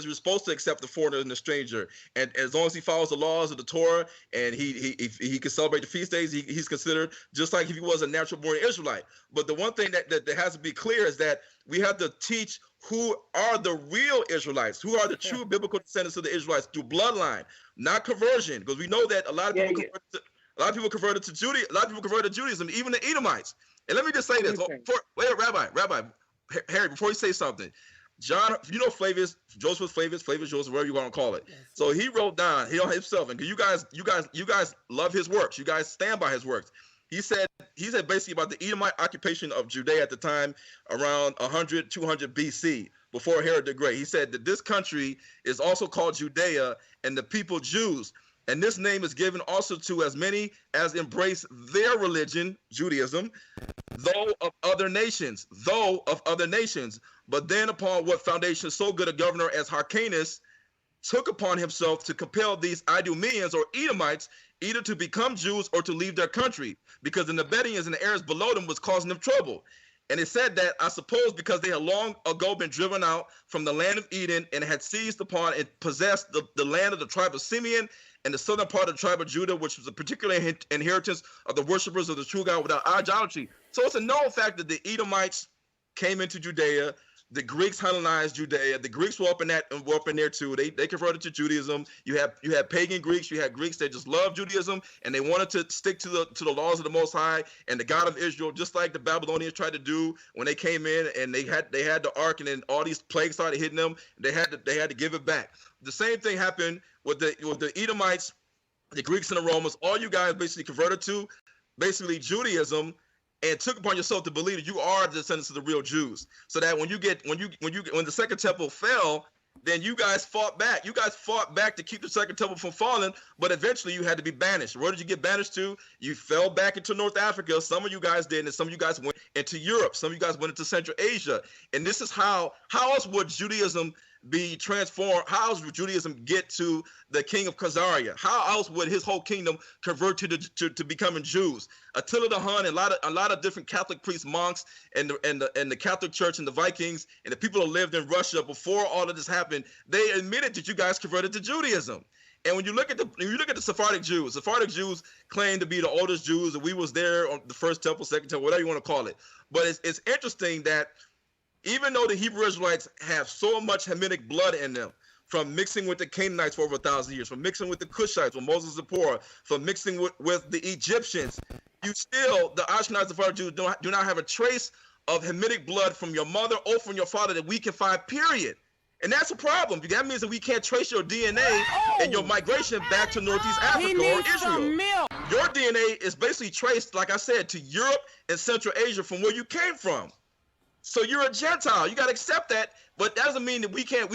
you're supposed to accept the foreigner and the stranger, and as long as he follows the laws of the Torah and he can celebrate the feast days, he's considered just like if he was a natural born Israelite. But the one thing that has to be clear is that we have to teach who are the real Israelites, who are the true biblical descendants of the Israelites through bloodline, not conversion, because we know that a lot of people converted to Judaism. A lot of people converted to Judaism, even the Edomites. And let me just say this: Rabbi Harry, before you say something, John, Flavius Joseph, whatever you want to call it. So he wrote down himself, and you guys love his works. You guys stand by his works. He said basically about the Edomite occupation of Judea at the time, around 100, 200 BC, before Herod the Great. He said that this country is also called Judea, and the people Jews. And this name is given also to as many as embrace their religion, Judaism, though of other nations. But then upon what foundation so good a governor as Hyrcanus took upon himself to compel these Idumeans or Edomites either to become Jews or to leave their country, because the Nabataeans and the Arabs below them was causing them trouble. And it said that, I suppose, because they had long ago been driven out from the land of Eden and had seized upon and possessed the land of the tribe of Simeon and the southern part of the tribe of Judah, which was a particular inheritance of the worshipers of the true God without idolatry. So it's a known fact that the Edomites came into Judea. The Greeks Hellenized Judea. The Greeks were up in there too. They converted to Judaism. You had pagan Greeks. You had Greeks that just loved Judaism and they wanted to stick to the laws of the Most High and the God of Israel, just like the Babylonians tried to do when they came in and they had the ark, and then all these plagues started hitting them. They had to give it back. The same thing happened with the Edomites, the Greeks, and the Romans. All you guys basically converted to basically Judaism, and took upon yourself to believe that you are the descendants of the real Jews. So that when the second temple fell, then you guys fought back. You guys fought back to keep the second temple from falling, but eventually you had to be banished. Where did you get banished to? You fell back into North Africa. Some of you guys did, and some of you guys went into Europe. Some of you guys went into Central Asia. And this is how else would Judaism be transformed? How else would Judaism get to the king of Khazaria? How else would his whole kingdom convert to becoming Jews? Attila the Hun and a lot of different Catholic priests, monks, and the Catholic Church and the Vikings and the people who lived in Russia before all of this happened, they admitted that you guys converted to Judaism. And when you look at the Sephardic Jews claim to be the oldest Jews, and we was there on the first temple, second temple, whatever you want to call it. But it's interesting that even though the Hebrew Israelites have so much Hamitic blood in them, from mixing with the Canaanites for over 1,000 years, from mixing with the Cushites, with Moses and Zipporah, from mixing with the Egyptians, the Ashkenazi Sephardic Jews do not have a trace of Hamitic blood from your mother or from your father that we can find, period. And that's a problem, because that means that we can't trace your DNA and your migration back to Northeast Africa or Israel. Your DNA is basically traced, like I said, to Europe and Central Asia from where you came from. So you're a Gentile. You got to accept that, but that doesn't mean that we can't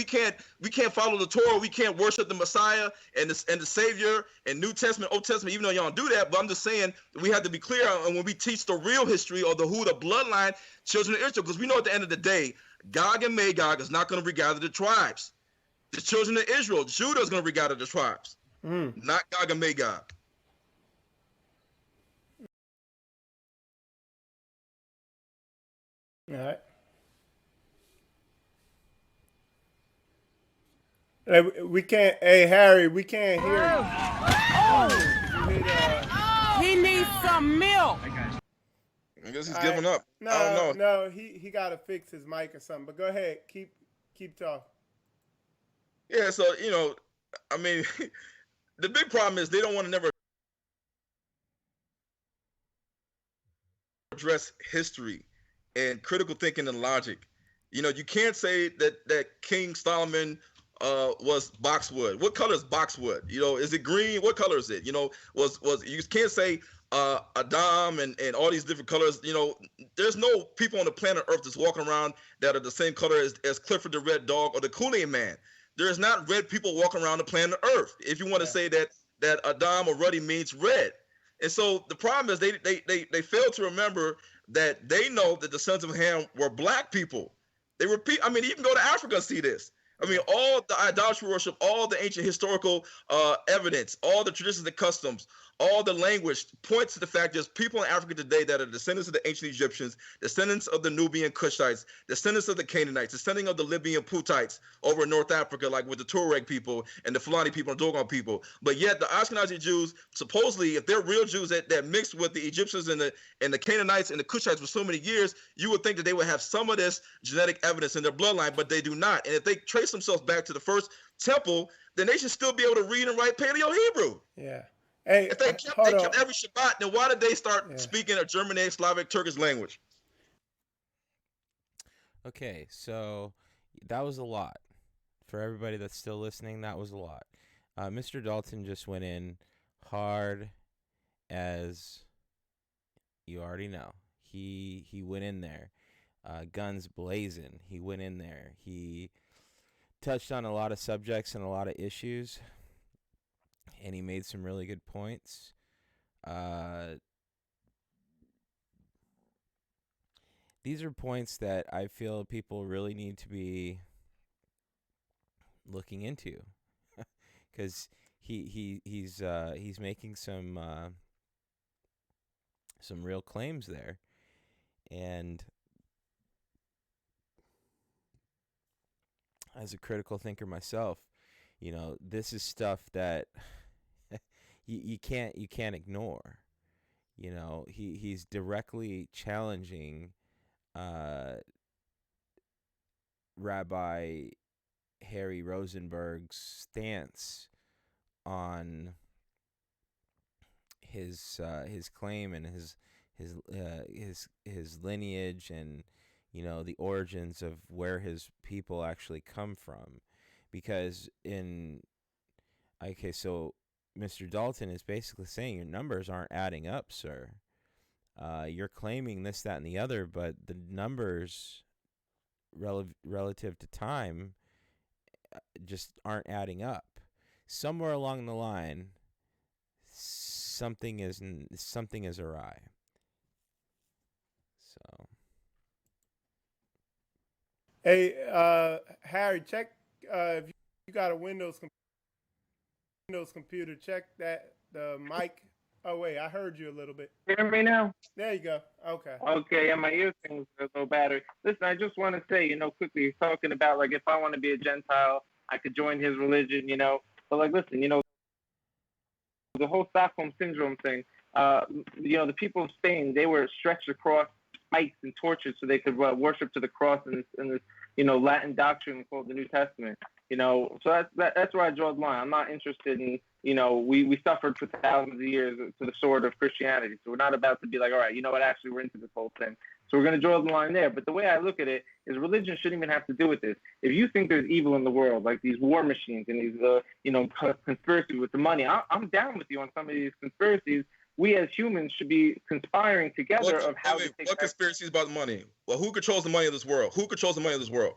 follow the Torah. We can't worship the Messiah and the Savior and New Testament, Old Testament, even though y'all don't do that. But I'm just saying we have to be clear on when we teach the real history of the bloodline, children of Israel, because we know at the end of the day, Gog and Magog is not going to regather the tribes. The children of Israel, Judah is going to regather the tribes, not Gog and Magog. All right. We can't. Hey, Harry, we can't hear you. He needs some milk. I guess he's giving up. I don't know. No, he got to fix his mic or something. But go ahead, keep talking. Yeah, so I mean, the big problem is they don't want to never address history and critical thinking and logic. You can't say that King Solomon was boxwood. What color is boxwood? Is it green? What color is it? Was you can't say Adam and all these different colors. There's no people on the planet Earth that's walking around that are the same color as Clifford the Red Dog or the Kool-Aid Man. There's not red people walking around the planet Earth. If you want to say that Adam or Ruddy means red. And so the problem is they fail to remember that they know that the sons of Ham were black people. They repeat. I mean, you can go to Africa and see this. I mean, all the idolatry worship, all the ancient historical evidence, all the traditions and customs, all the language points to the fact there's people in Africa today that are descendants of the ancient Egyptians, descendants of the Nubian Cushites, descendants of the Canaanites, descendants of the Libyan Putites over in North Africa, like with the Tuareg people and the Fulani people and Dogon people. But yet the Ashkenazi Jews, supposedly, if they're real Jews that mixed with the Egyptians and the Canaanites and the Cushites for so many years, you would think that they would have some of this genetic evidence in their bloodline, but they do not. And if they trace themselves back to the first temple, then they should still be able to read and write Paleo-Hebrew. Yeah. Hey, if they kept every Shabbat, then why did they start speaking a Germanic, Slavic, Turkish language? Okay, so that was a lot. For everybody that's still listening, that was a lot. Mr. Dalton just went in hard, as you already know. He went in there, guns blazing. He went in there. He touched on a lot of subjects and a lot of issues, and he made some really good points. These are points that I feel people really need to be looking into, because he's making some real claims there, and as a critical thinker myself, this is stuff that you can't ignore. He's directly challenging Rabbi Harry Rosenberg's stance on his claim and his lineage, and the origins of where his people actually come from. Because so Mr. Dalton is basically saying your numbers aren't adding up, sir. You're claiming this, that, and the other, but the numbers relative to time just aren't adding up. Somewhere along the line, something is awry. So, hey, Harry, check if you got a Windows computer. Check that the mic. Oh wait, I heard you a little bit. Hear me now? There you go. Okay. Okay, and my ear things are low battery. Listen, I just want to say, quickly, he's talking about like if I want to be a Gentile, I could join his religion, But like, listen, the whole Stockholm syndrome thing. The people of Spain, they were stretched across spikes and torches so they could worship to the cross in this Latin doctrine called the New Testament. So that's where I draw the line. I'm not interested in, we suffered for thousands of years to the sword of Christianity. So we're not about to be like, all right, actually we're into this whole thing. So we're going to draw the line there. But the way I look at it is religion shouldn't even have to do with this. If you think there's evil in the world, like these war machines and these, conspiracies with the money, I'm down with you on some of these conspiracies. We as humans should be conspiring together of how to take what conspiracies about the money? Well, who controls the money of this world? Who controls the money of this world?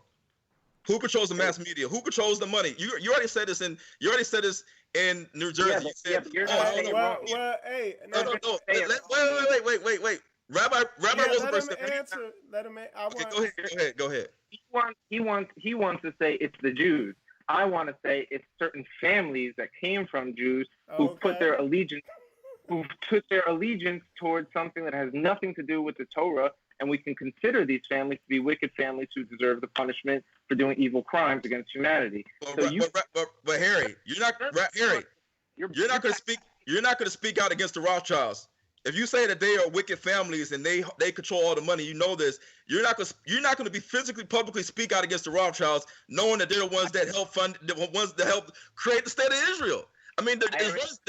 Who controls the mass media? Who controls the money? You already said this in New Jersey. Hey. Wait. Rabbi Rosenberg. Let him answer. Okay, go ahead. He wants to say it's the Jews. I want to say it's certain families that came from Jews who put their allegiance towards something that has nothing to do with the Torah, and we can consider these families to be wicked families who deserve the punishment for doing evil crimes against humanity. But Harry, you're not going to speak out against the Rothschilds. If you say that they are wicked families and they control all the money, you know this. You're not going to be physically publicly speak out against the Rothschilds, knowing that they're the ones that help fund, the ones that help create the state of Israel. I mean, the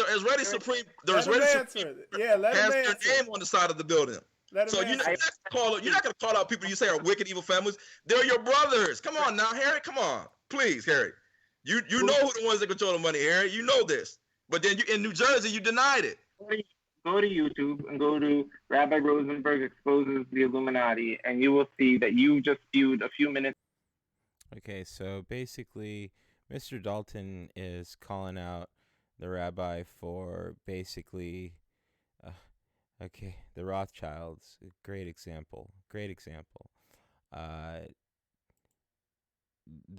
Israeli Supreme, Let him answer it. Yeah, let him has answer. their name on the side of the building. Let him So you're not going to call out people you say are wicked, evil families. They're your brothers. Come on now, Harry. Come on, please, Harry. You know who the ones that control the money, Harry. You know this. But then in New Jersey, you denied it. Go to YouTube and go to Rabbi Rosenberg Exposes the Illuminati, and you will see that you just viewed a few minutes. Okay, so basically, Mr. Dalton is calling out the rabbi for basically, the Rothschilds. Great example. The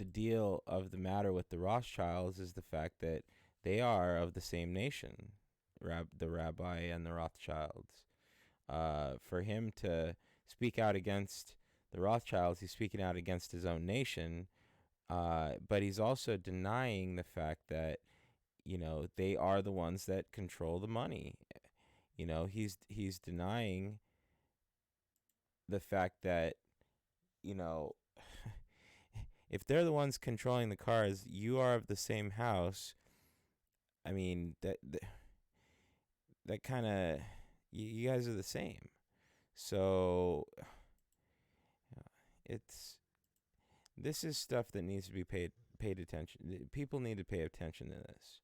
deal of the matter with the Rothschilds is the fact that they are of the same nation, the rabbi and the Rothschilds. For him to speak out against the Rothschilds, he's speaking out against his own nation, but he's also denying the fact that, they are the ones that control the money. He's denying the fact that, if they're the ones controlling the cars, you are of the same house. I mean, that kind of, you guys are the same. So this is stuff that needs to be paid attention. People need to pay attention to this.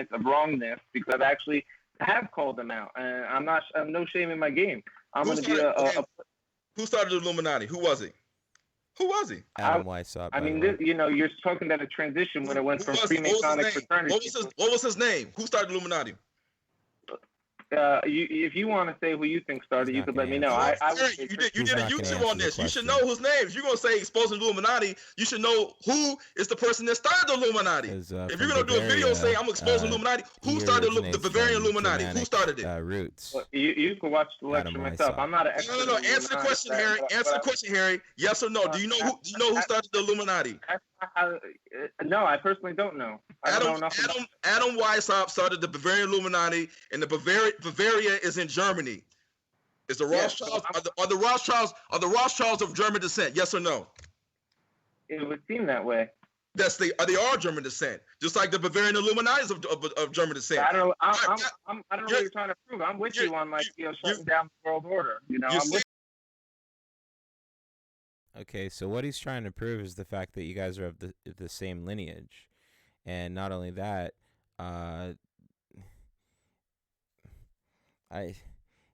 It's of wrongness because I actually have called them out, and I'm no shame in my game. Who started the Illuminati? Who was he? Adam Weishaupt. I mean, you're talking about a transition when it went from Freemasonic fraternity. What was his name? Who started the Illuminati? If you want to say who you think started, you could let me know. You did a YouTube on this. You should know whose names. You're gonna say exposing the Illuminati. You should know who is the person that started the Illuminati. If you're gonna do a video saying I'm exposing Illuminati, who started the Bavarian Illuminati? Who started it? Roots. Well, you can watch the lecture myself. I'm not an expert. No. Answer the question, Harry. Answer the question, Harry. Yes or no? Do you know who started the Illuminati? No, I personally don't know. Adam Weishaupt started the Bavarian Illuminati, and the Bavaria is in Germany. Is the Rothschilds are the Rothschilds of German descent? Yes or no? It would seem that way. They are German descent, just like the Bavarian Illuminati is of German descent. I don't know what you're trying to prove. I'm with you on shutting down the world order. I'm with. Okay, so what he's trying to prove is the fact that you guys are of the same lineage. And not only that,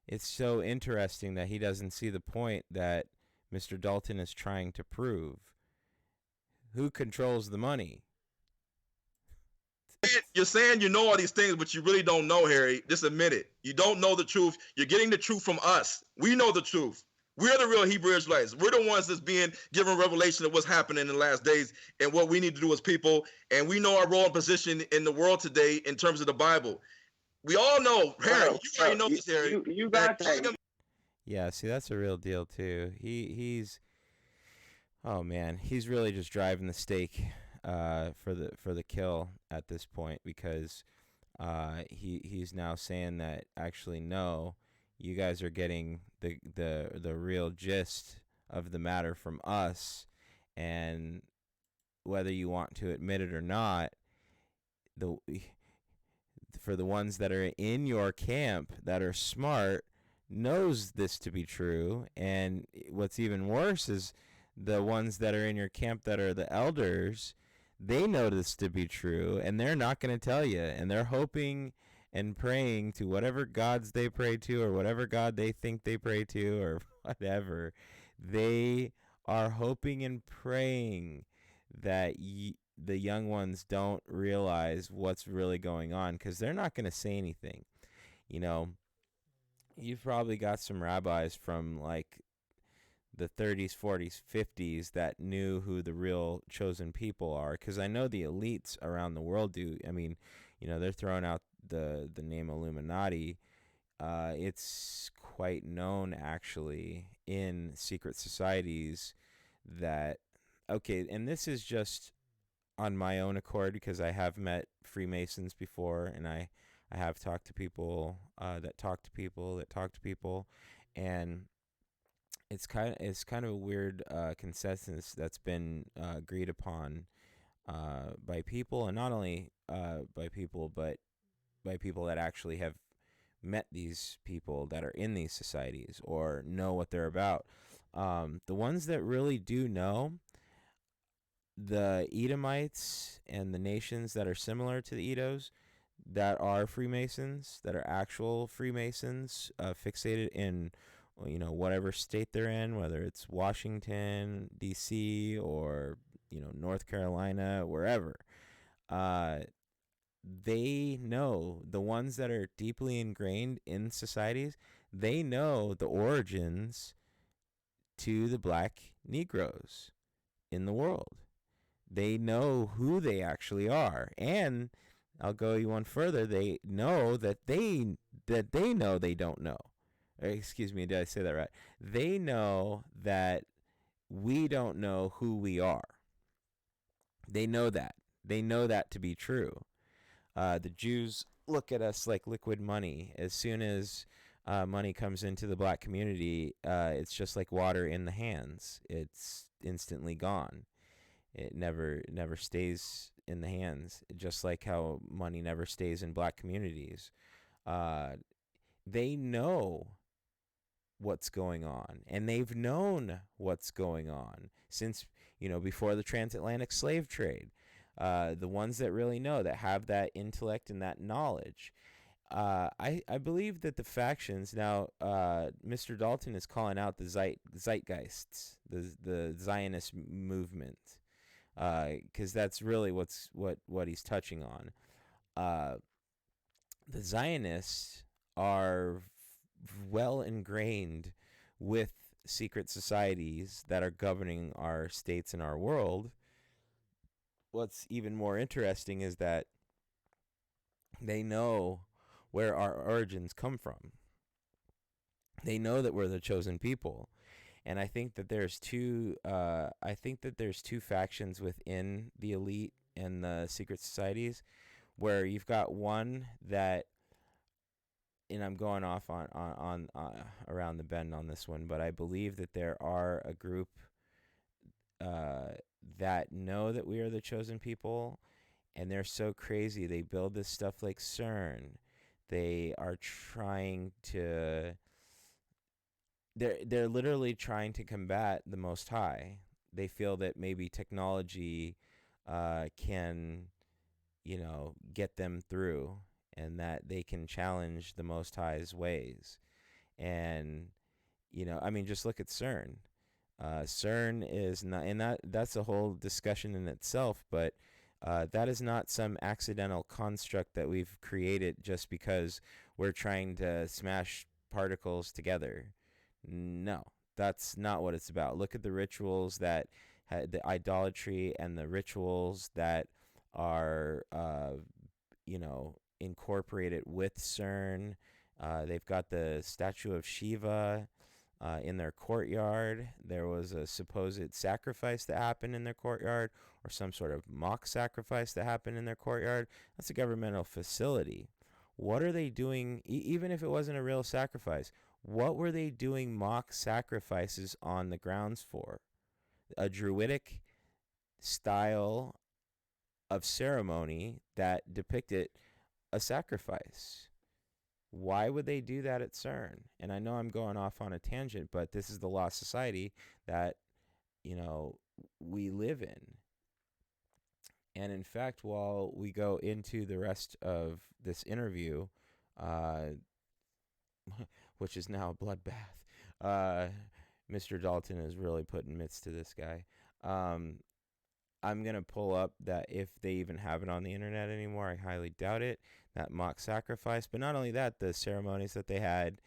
it's so interesting that he doesn't see the point that Mr. Dalton is trying to prove. Who controls the money? You're saying you know all these things, but you really don't know, Harry. Just admit it. You don't know the truth. You're getting the truth from us. We know the truth. We're the real Hebrew Israelites. We're the ones that's being given revelation of what's happening in the last days and what we need to do as people. And we know our role and position in the world today in terms of the Bible. We all know, Harry. You already know this, Harry. You got that. Yeah, see, that's a real deal too. He's really just driving the stake for the kill at this point, because he's now saying that actually no. You guys are getting the real gist of the matter from us, and whether you want to admit it or not, for the ones that are in your camp that are smart knows this to be true, and what's even worse is the ones that are in your camp that are the elders, they know this to be true, and they're not going to tell you, and they're hoping and praying to whatever gods they pray to, or whatever God they think they pray to, or whatever. They are hoping and praying that the young ones don't realize what's really going on, because they're not going to say anything. You've probably got some rabbis from like the 30s, 40s, 50s that knew who the real chosen people are, because I know the elites around the world do. I mean, they're throwing out the name Illuminati. It's quite known actually in secret societies that, okay, and this is just on my own accord because I have met Freemasons before, and I I have talked to people that talk to people that talk to people, and it's kind of a weird consensus that's been agreed upon by people, and not only by people, but by people that actually have met these people that are in these societies or know what they're about. The ones that really do know, the Edomites and the nations that are similar to the Edos, that are Freemasons, that are actual Freemasons, fixated in, whatever state they're in, whether it's Washington D.C. or North Carolina, wherever. Uh, they know, the ones that are deeply ingrained in societies, they know the origins to the black Negroes in the world. They know who they actually are, and I'll go you one further. They know that they know they don't know. Excuse me, did I say that right? They know that we don't know who we are. They know that. They know that to be true. The Jews look at us like liquid money. As soon as money comes into the black community, it's just like water in the hands. It's instantly gone. It never stays in the hands, just like how money never stays in black communities. Uh, they know what's going on, and they've known what's going on since before the transatlantic slave trade. The ones that really know, that have that intellect and that knowledge. I believe that the factions now, Mr. Dalton is calling out the zeitgeists, the Zionist movement, because that's really what he's touching on. The Zionists are well ingrained with secret societies that are governing our states and our world. What's even more interesting is that they know where our origins come from. They know that we're the chosen people. And I think that there's two factions within the elite and the secret societies, where you've got one that, and I'm going off on around the bend on this one, but I believe that there are a group that know that we are the chosen people, and they're so crazy. They build this stuff like CERN. They are trying to. They're literally trying to combat the Most High. They feel that maybe technology can, get them through, and that they can challenge the Most High's ways. And I mean, just look at CERN. CERN is not, and that's a whole discussion in itself. But that is not some accidental construct that we've created just because we're trying to smash particles together. No, that's not what it's about. Look at the rituals the idolatry and the rituals that are, incorporated with CERN. They've got the statue of Shiva in their courtyard. There was a supposed sacrifice that happened in their courtyard, or some sort of mock sacrifice that happened in their courtyard. That's a governmental facility. What are they doing, even if it wasn't a real sacrifice? What were they doing mock sacrifices on the grounds for? A druidic style of ceremony that depicted a sacrifice. Why would they do that at CERN? And I know I'm going off on a tangent, but this is the lost society that, we live in. And in fact, while we go into the rest of this interview, which is now a bloodbath, Mr. Dalton is really putting mitts to this guy. I'm going to pull up that, if they even have it on the internet anymore, I highly doubt it, that mock sacrifice. But not only that, the ceremonies that they had,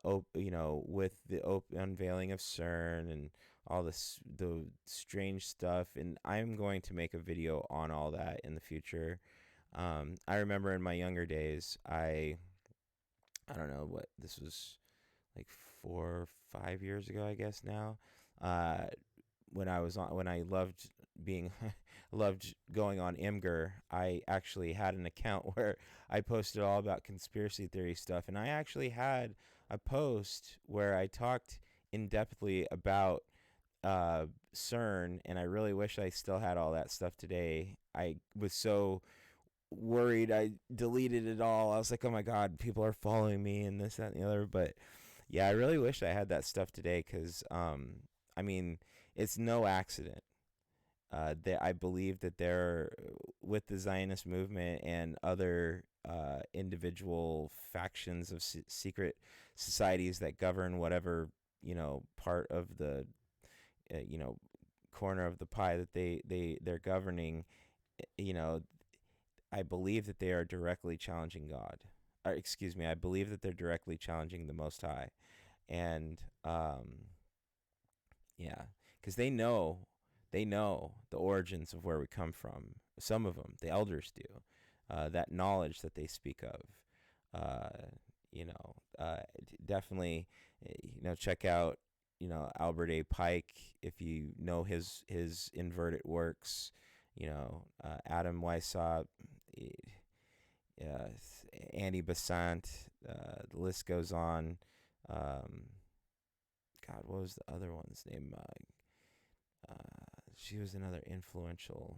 with the unveiling of CERN and all this, the strange stuff. And I'm going to make a video on all that in the future. I remember in my younger days, I don't know what, this was like 4 or 5 years ago, I guess now. When I loved being, loved going on Imgur, I actually had an account where I posted all about conspiracy theory stuff, and I actually had a post where I talked in depthly about CERN, and I really wish I still had all that stuff today. I was so worried I deleted it all. I was like, oh my god, people are following me and this, that, and the other. But yeah, I really wish I had that stuff today because, I mean, it's no accident. That I believe that there, with the Zionist movement and other individual factions of secret societies that govern whatever part of the you know corner of the pie that they're governing. You know, I believe that they are directly challenging God. Or, excuse me, I believe that they're directly challenging the Most High, and yeah, because they know the origins of where we come from. Some of them, the elders do. That knowledge that they speak of. Uh, Definitely, check out, Albert A. Pike if you know his inverted works. Adam Weishaupt, uh, Annie Besant. The list goes on. God, what was the other one's name? She was another influential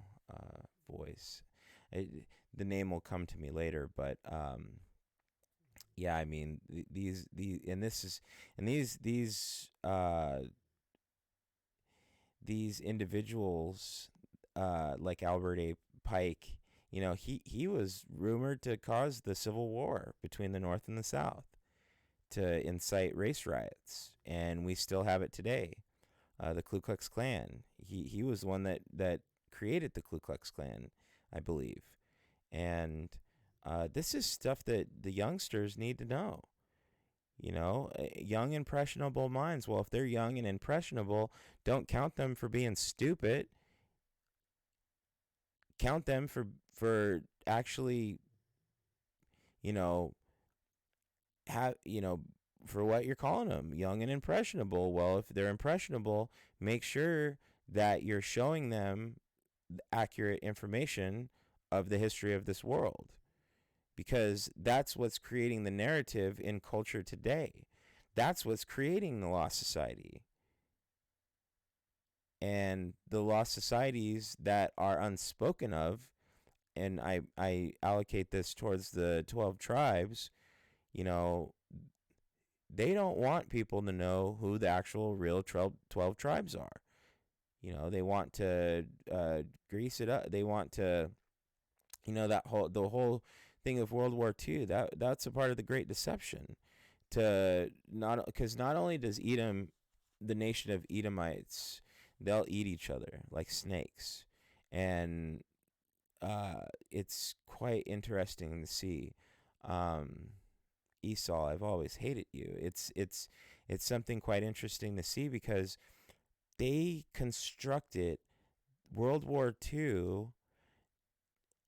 voice. The name will come to me later, but yeah, I mean these and this is and these individuals like Albert A. Pike. He was rumored to cause the Civil War between the North and the South, to incite race riots, and we still have it today. The Ku Klux Klan. He was the one that created the Ku Klux Klan, I believe, and this is stuff that the youngsters need to know. Young impressionable minds. Well, if they're young and impressionable, don't count them for being stupid. Count them for actually, you know, have for what you're calling them, young and impressionable. Well, if they're impressionable, make sure that you're showing them accurate information of the history of this world, because that's what's creating the narrative in culture today. That's what's creating the lost society. And the lost societies that are unspoken of, and I allocate this towards the 12 tribes, you know, they don't want people to know who the actual real 12 tribes are. They want to grease it up. They want to, the whole thing of World War II. That's a part of the Great Deception. Because not only does Edom, the nation of Edomites, they'll eat each other like snakes, and it's quite interesting to see. Esau, I've always hated you. It's something quite interesting to see, because they constructed World War II,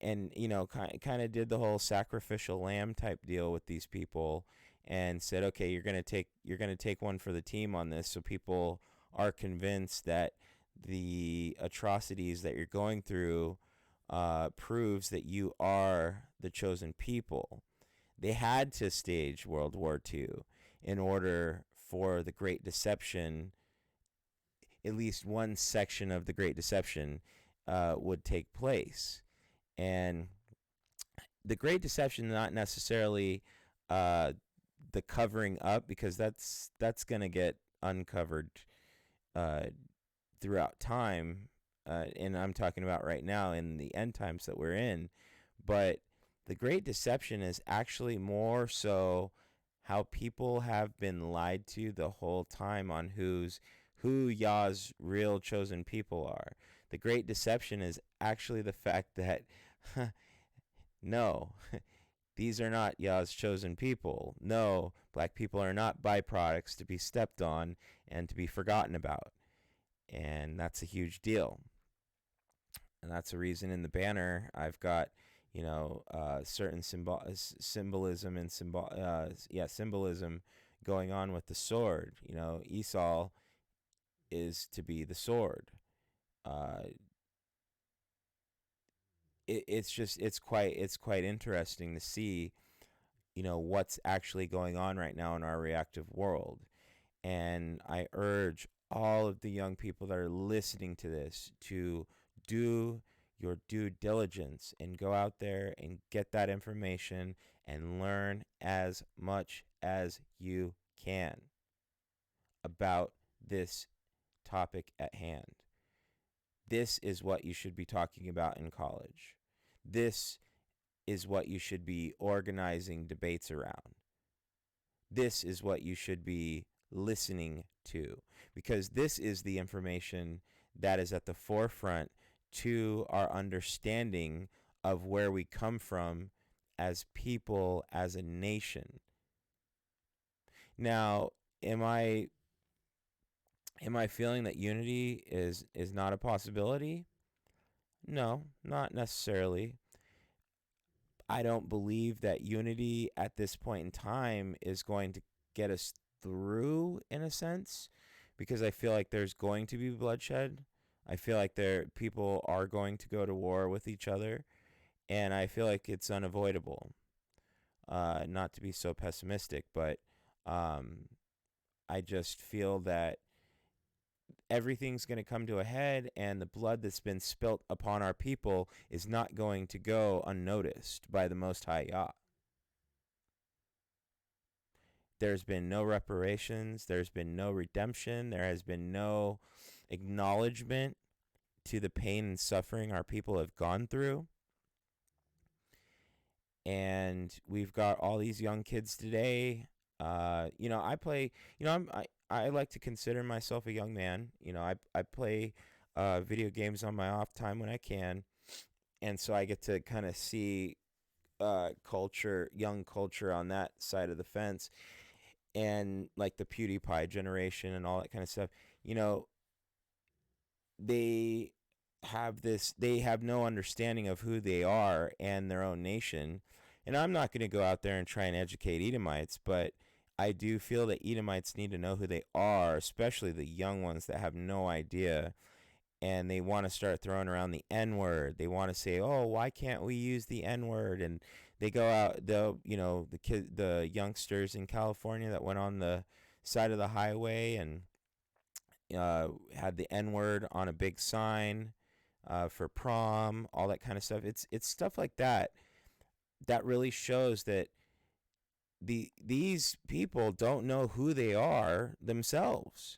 and kind of did the whole sacrificial lamb type deal with these people, and said, okay, you're gonna take one for the team on this, so people are convinced that the atrocities that you're going through proves that you are the chosen people. They had to stage World War II in order for the Great Deception, at least one section of the Great Deception, would take place. And the Great Deception, not necessarily the covering up, because that's going to get uncovered uh, throughout time. And I'm talking about right now in the end times that we're in. But the Great Deception is actually more so how people have been lied to the whole time on who Yah's real chosen people are. The Great Deception is actually the fact that no, these are not Yah's chosen people. No, black people are not byproducts to be stepped on and to be forgotten about. And that's a huge deal. And that's the reason in the banner I've got, certain symbolism and symbolism going on with the sword. Esau is to be the sword. it's quite interesting to see, what's actually going on right now in our reactive world. And I urge all of the young people that are listening to this to do your due diligence and go out there and get that information and learn as much as you can about this topic at hand. This is what you should be talking about in college. This is what you should be organizing debates around. This is what you should be listening to, because this is the information that is at the forefront to our understanding of where we come from as people, as a nation. Now, am I feeling that unity is not a possibility? No, not necessarily. I don't believe that unity at this point in time is going to get us through, in a sense, because I feel like there's going to be bloodshed. I feel like people are going to go to war with each other, and I feel like it's unavoidable. Not to be so pessimistic, but I just feel that everything's going to come to a head, and the blood that's been spilt upon our people is not going to go unnoticed by the Most High Yah. There's been no reparations. There's been no redemption. There has been no acknowledgement to the pain and suffering our people have gone through. And we've got all these young kids today. I play, I like to consider myself a young man. I play video games on my off time when I can. And so I get to kind of see young culture on that side of the fence. And like the PewDiePie generation and all that kind of stuff, they have no understanding of who they are and their own nation. And I'm not going to go out there and try and educate Edomites, but I do feel that Edomites need to know who they are, especially the young ones that have no idea. And they want to start throwing around the N-word. They want to say, "Oh, why can't we use the N-word?" And they go out, the youngsters in California that went on the side of the highway and had the N-word on a big sign for prom, all that kind of stuff. It's stuff like that that really shows that these people don't know who they are themselves.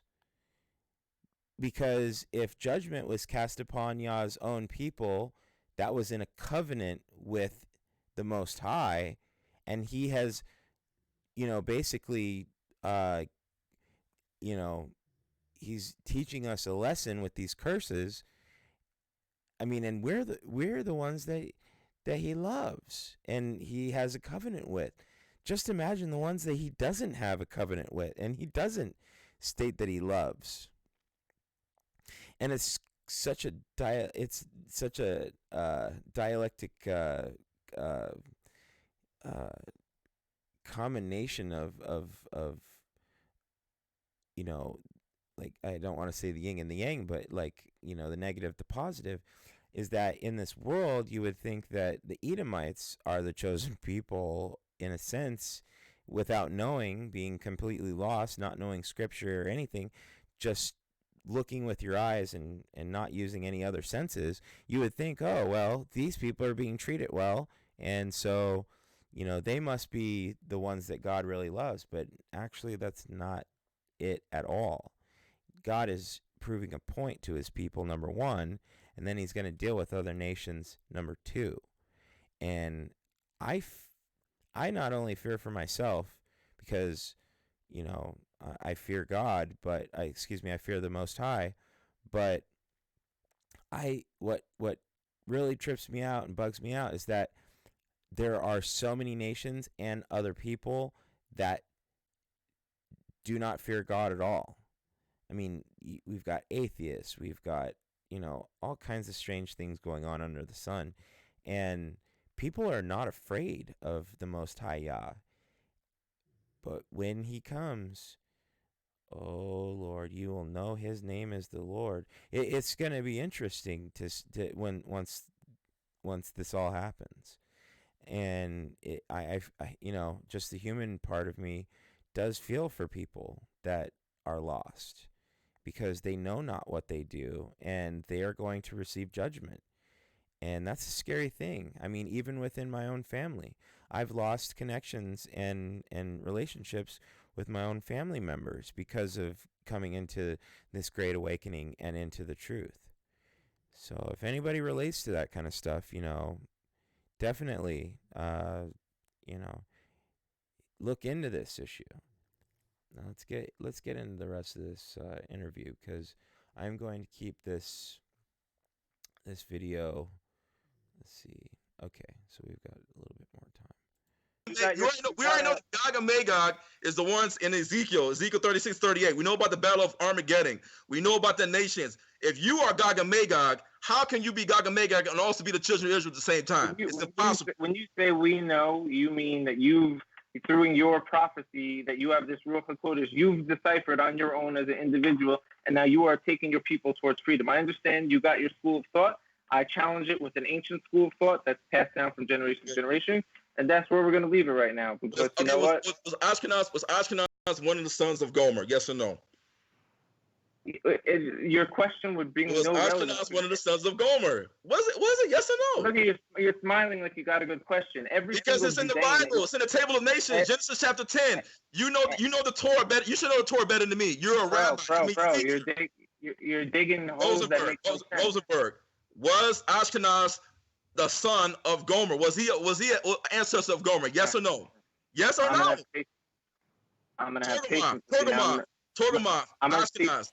Because if judgment was cast upon Yah's own people, that was in a covenant with the Most High, and he has, basically, he's teaching us a lesson with these curses. I mean, and we're the ones that he loves and he has a covenant with. Just imagine the ones that he doesn't have a covenant with and he doesn't state that he loves. And it's such a dialectic combination of like, I don't want to say the yin and the yang, but like, the negative, the positive, is that in this world, you would think that the Edomites are the chosen people in a sense, without knowing, being completely lost, not knowing scripture or anything, just looking with your eyes and not using any other senses. You would think, oh, well, these people are being treated well, and so, they must be the ones that God really loves. But actually, that's not it at all. God is proving a point to his people, number one, and then he's going to deal with other nations, number two. And I not only fear for myself because, I fear God, but I fear the Most High, but what really trips me out and bugs me out is that there are so many nations and other people that do not fear God at all. I mean, we've got atheists, we've got, all kinds of strange things going on under the sun. And people are not afraid of the Most High Yah. But when he comes, oh Lord, you will know his name is the Lord. It's going to be interesting to once once this all happens. And just the human part of me does feel for people that are lost, because they know not what they do, and they are going to receive judgment. And that's a scary thing. I mean, even within my own family, I've lost connections and relationships with my own family members because of coming into this great awakening and into the truth. So if anybody relates to that kind of stuff, definitely, look into this issue. Now let's get into the rest of this interview, because I'm going to keep this video. Let's see. Okay, so we've got a little bit more time. We already know Gog and Magog is the ones in Ezekiel 36, 38. We know about the Battle of Armageddon. We know about the nations. If you are Gog and Magog, how can you be Gog and Magog and also be the children of Israel at the same time? It's impossible. When you say we know, you mean that you've, through your prophecy, that you have this Ruach HaKodesh, you've deciphered on your own as an individual, and now you are taking your people towards freedom. I understand you got your school of thought. I challenge it with an ancient school of thought that's passed down from generation to generation, and that's where we're going to leave it right now. Because you know what? Was Ashkenaz one of the sons of Gomer? Yes or no? Your question would bring was no relevance. Ashkenaz one of the sons of Gomer? Was it? Yes or no? Look at you're smiling like you got a good question. Because it's in the Bible. It's in the Table of Nations, Genesis chapter 10. You know the Torah better. You should know the Torah better than me. You're a rabbi. Bro, you're digging holes that make no sense. Rozenberg. Was Ashkenaz the son of Gomer? Was he an ancestor of Gomer? Yes or no? Yes or no? I'm gonna have patience. Torgamah, Ashkenaz.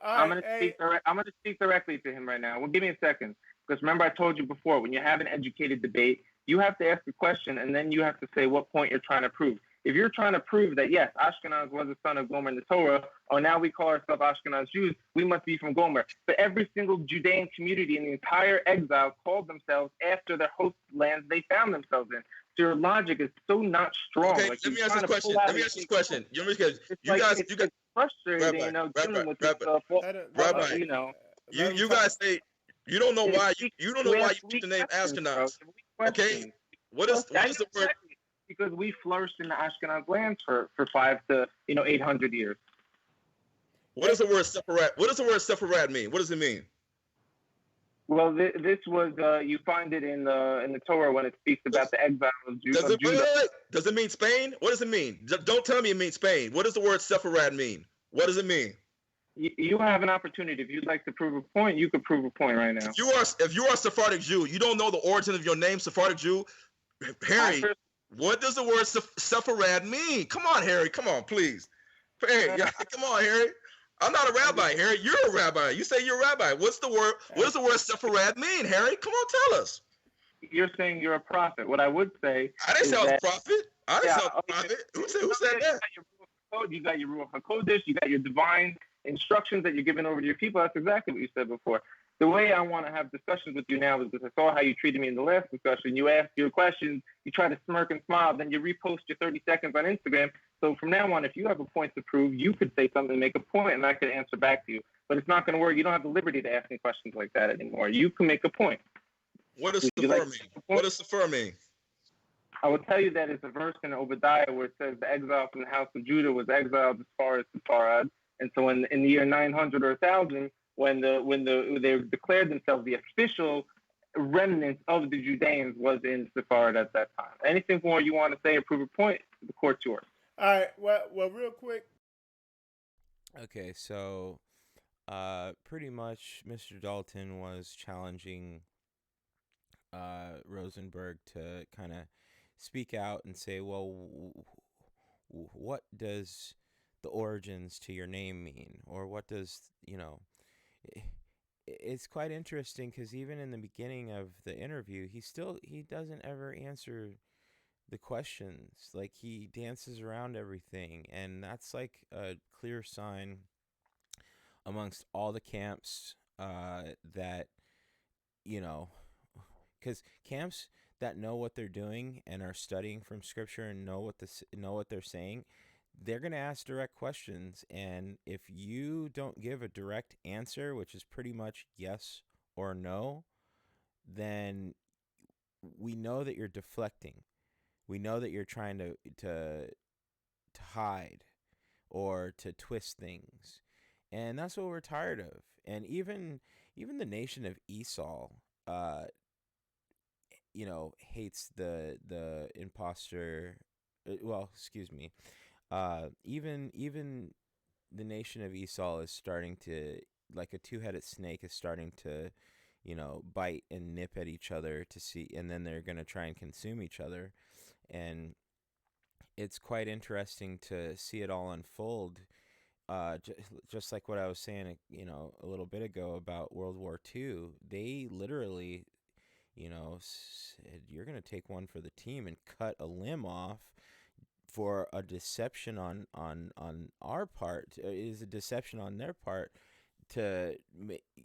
I'm gonna speak directly to him right now. Well, give me a second, because remember I told you before, when you have an educated debate, you have to ask a question and then you have to say what point you're trying to prove. If you're trying to prove that yes, Ashkenaz was a son of Gomer in the Torah, or now we call ourselves Ashkenaz Jews, we must be from Gomer. But every single Judean community in the entire exile called themselves after the host lands they found themselves in. So your logic is so not strong. Okay, let me ask this question. You guys frustrating, dealing with this stuff. Rabbi, you guys say you don't know why you use the name Ashkenaz. Okay, what is the word? Because we flourished in the Ashkenaz lands for 500 to 800 years. What does the word separate? What does the word separate mean? What does it mean? Well, this was you find it in the Torah when it speaks about the exile of Judah. Does it mean Spain? What does it mean? Don't tell me it means Spain. What does the word separate mean? What does it mean? You have an opportunity. If you'd like to prove a point, you could prove a point right now. If you are a Sephardic Jew, you don't know the origin of your name, Sephardic Jew. Harry, what does the word Sepharad mean? Come on, Harry. Come on, please. Harry, come on, Harry. I'm not a rabbi, Harry. You're a rabbi. You say you're a rabbi. What does the word Sepharad mean, Harry? Come on, tell us. You're saying you're a prophet. What I would say, I didn't say I was a prophet. I didn't say I was a prophet. Who said that? You got your Ruach HaKodesh. You got your divine instructions that you're giving over to your people. That's exactly what you said before. The way I want to have discussions with you now is because I saw how you treated me in the last discussion. You asked your questions, you try to smirk and smile, then you repost your 30 seconds on Instagram. So from now on, if you have a point to prove, you could say something, make a point, and I could answer back to you. But it's not going to work. You don't have the liberty to ask me questions like that anymore. You can make a point. What does Sefer mean? What does Sefer mean? I will tell you that it's a verse in Obadiah where it says the exile from the house of Judah was exiled as far as Sepharad. And so in the year 900 or 1000, when they declared themselves the official remnant of the Judeans was in Sepharad at that time. Anything more you want to say or prove a point, the court's yours. All right. Well, real quick. Okay, so pretty much Mr. Dalton was challenging Rozenberg to kind of speak out and say, well, what does the origins to your name mean? Or what does, it's quite interesting because even in the beginning of the interview, he doesn't ever answer the questions. Like, he dances around everything, and that's like a clear sign amongst all the camps that, because camps that know what they're doing and are studying from scripture and know what they're saying, they're going to ask direct questions. And if you don't give a direct answer, which is pretty much yes or no, then we know that you're deflecting. We know that you're trying to hide or to twist things. And that's what we're tired of. And even the nation of Esau, uh, hates the imposter. Well, excuse me. Even the nation of Esau is starting to, like a two-headed snake, is starting to, bite and nip at each other to see, and then they're gonna try and consume each other. And it's quite interesting to see it all unfold. Just like what I was saying, a little bit ago about World War II, they literally, said you're going to take one for the team and cut a limb off for a deception on our part. Is a deception on their part to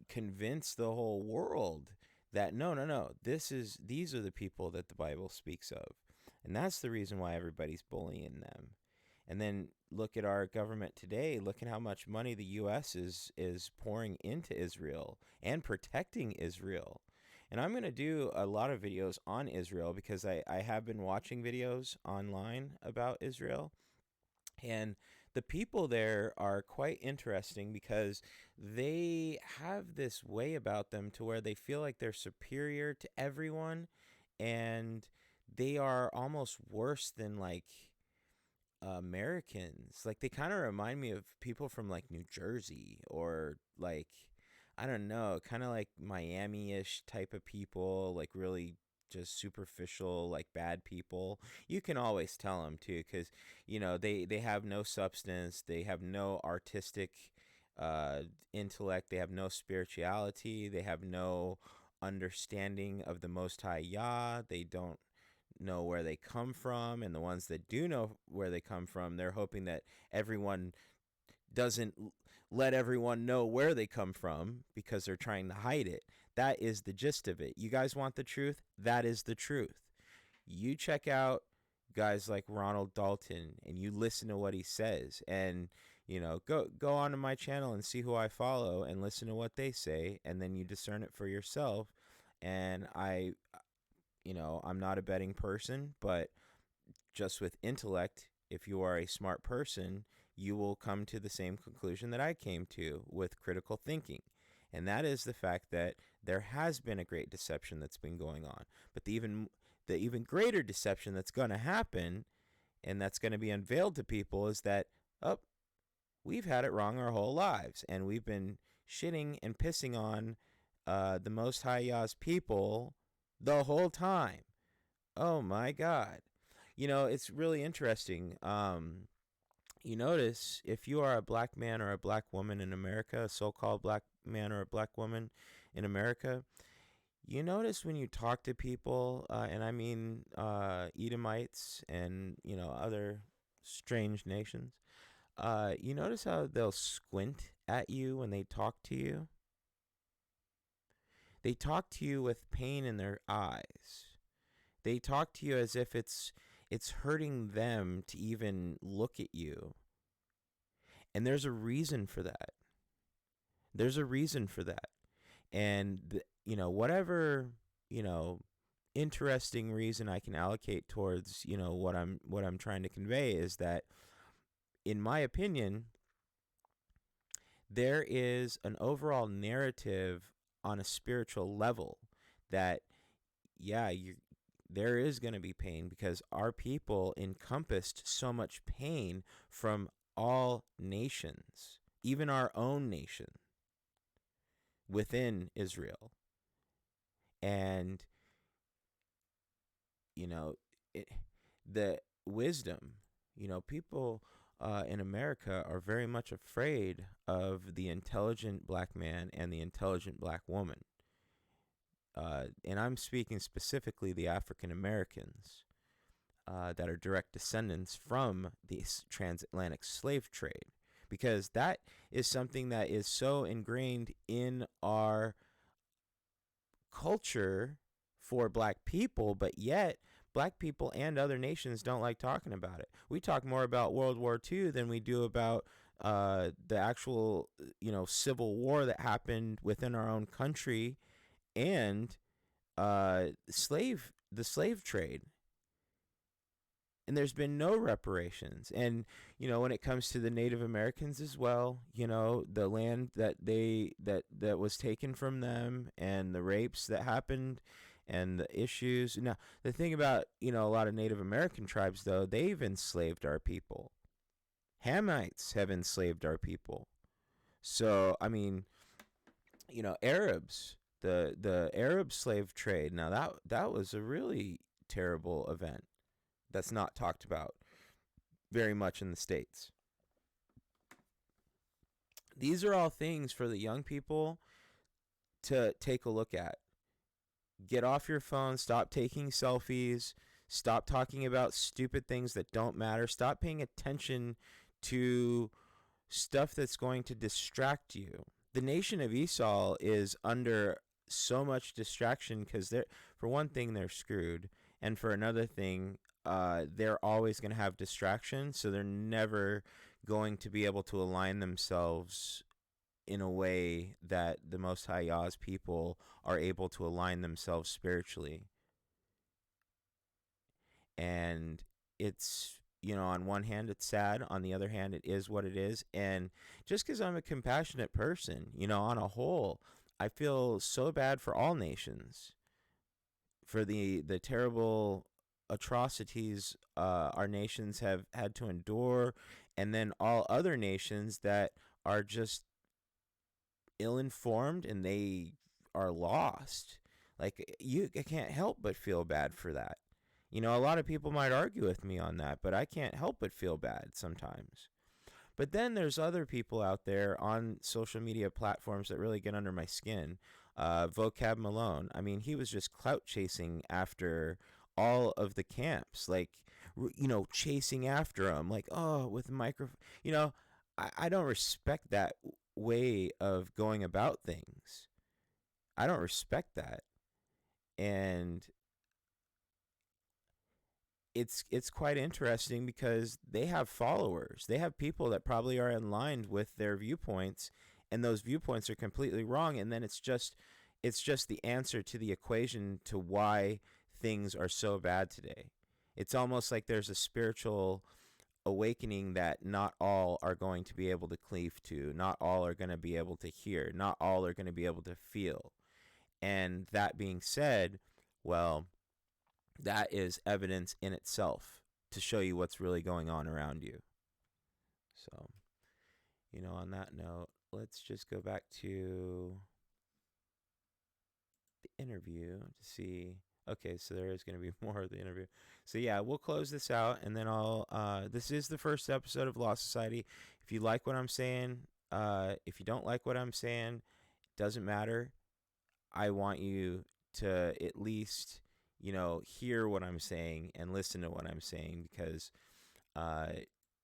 convince the whole world that no, these are the people that the Bible speaks of, and that's the reason why everybody's bullying them. And then look at our government today. Look at how much money the U.S. is pouring into Israel and protecting Israel. And I'm going to do a lot of videos on Israel because I have been watching videos online about Israel. And the people there are quite interesting because they have this way about them to where they feel like they're superior to everyone. And they are almost worse than like Americans. Like they kind of remind me of people from like New Jersey or like, I don't know, kind of like Miami-ish type of people, like really just superficial, like bad people. You can always tell them too, because they have no substance, they have no artistic uh, intellect, they have no spirituality, they have no understanding of the Most High Yah. They don't know where they come from, and the ones that do know where they come from, they're hoping that everyone doesn't let everyone know where they come from because they're trying to hide it. That is the gist of it. You guys want the truth? That is the truth. You check out guys like Ronald Dalton and you listen to what he says, and go onto my channel and see who I follow and listen to what they say, and then you discern it for yourself. And I'm not a betting person, but just with intellect, if you are a smart person, you will come to the same conclusion that I came to with critical thinking. And that is the fact that there has been a great deception that's been going on. But the even greater deception that's going to happen and that's going to be unveiled to people is that, oh, we've had it wrong our whole lives. And we've been shitting and pissing on the Most High Yah's people the whole time. Oh my God. It's really interesting. You notice if you are a black man or a black woman in America, a so-called black man or a black woman in America, you notice when you talk to people, and I mean Edomites and other strange nations, you notice how they'll squint at you when they talk to you. They talk to you with pain in their eyes. They talk to you as if it's hurting them to even look at you. And there's a reason for that. There's a reason for that. And whatever, interesting reason I can allocate towards, what I'm trying to convey is that in my opinion, there is an overall narrative on a spiritual level that there is going to be pain because our people encompassed so much pain from all nations, even our own nation within Israel. And, it, the wisdom, people in America are very much afraid of the intelligent black man and the intelligent black woman. And I'm speaking specifically the African Americans that are direct descendants from the transatlantic slave trade, because that is something that is so ingrained in our culture for black people, but yet black people and other nations don't like talking about it. We talk more about World War II than we do about the actual, civil war that happened within our own country and the slave trade, and there's been no reparations. And when it comes to the Native Americans as well, the land that was taken from them, and the rapes that happened, and the issues. Now, the thing about a lot of Native American tribes, though, they've enslaved our people. Hamites have enslaved our people. So I mean, Arabs, the Arab slave trade. Now that was a really terrible event that's not talked about very much in the States. These are all things for the young people to take a look at. Get off your phone, stop taking selfies, stop talking about stupid things that don't matter, stop paying attention to stuff that's going to distract you. The nation of Esau is under so much distraction because for one thing, they're screwed, and for another thing, they're always going to have distraction, so they're never going to be able to align themselves in a way that the Most High Yah's people are able to align themselves spiritually. And it's, on one hand, it's sad. On the other hand, it is what it is. And just because I'm a compassionate person, on a whole, I feel so bad for all nations, for the terrible atrocities our nations have had to endure, and then all other nations that are just ill-informed and they are lost. Like, I can't help but feel bad for that. A lot of people might argue with me on that, but I can't help but feel bad sometimes. But then there's other people out there on social media platforms that really get under my skin. Vocab Malone. I mean, he was just clout chasing after all of the camps, like, chasing after them, like, oh, with microphone. I don't respect that way of going about things. I don't respect that. And it's quite interesting because they have followers. They have people that probably are in line with their viewpoints, and those viewpoints are completely wrong. And then it's just the answer to the equation to why things are so bad today. It's almost like there's a spiritual awakening that not all are going to be able to cleave to, not all are going to be able to hear, not all are going to be able to feel. And that being said, well, that is evidence in itself to show you what's really going on around you. So, on that note, let's just go back to the interview to see. Okay, so there is going to be more of the interview. So yeah, we'll close this out, and then this is the first episode of Law Society. If you like what I'm saying, if you don't like what I'm saying, doesn't matter. I want you to at least, hear what I'm saying and listen to what I'm saying, because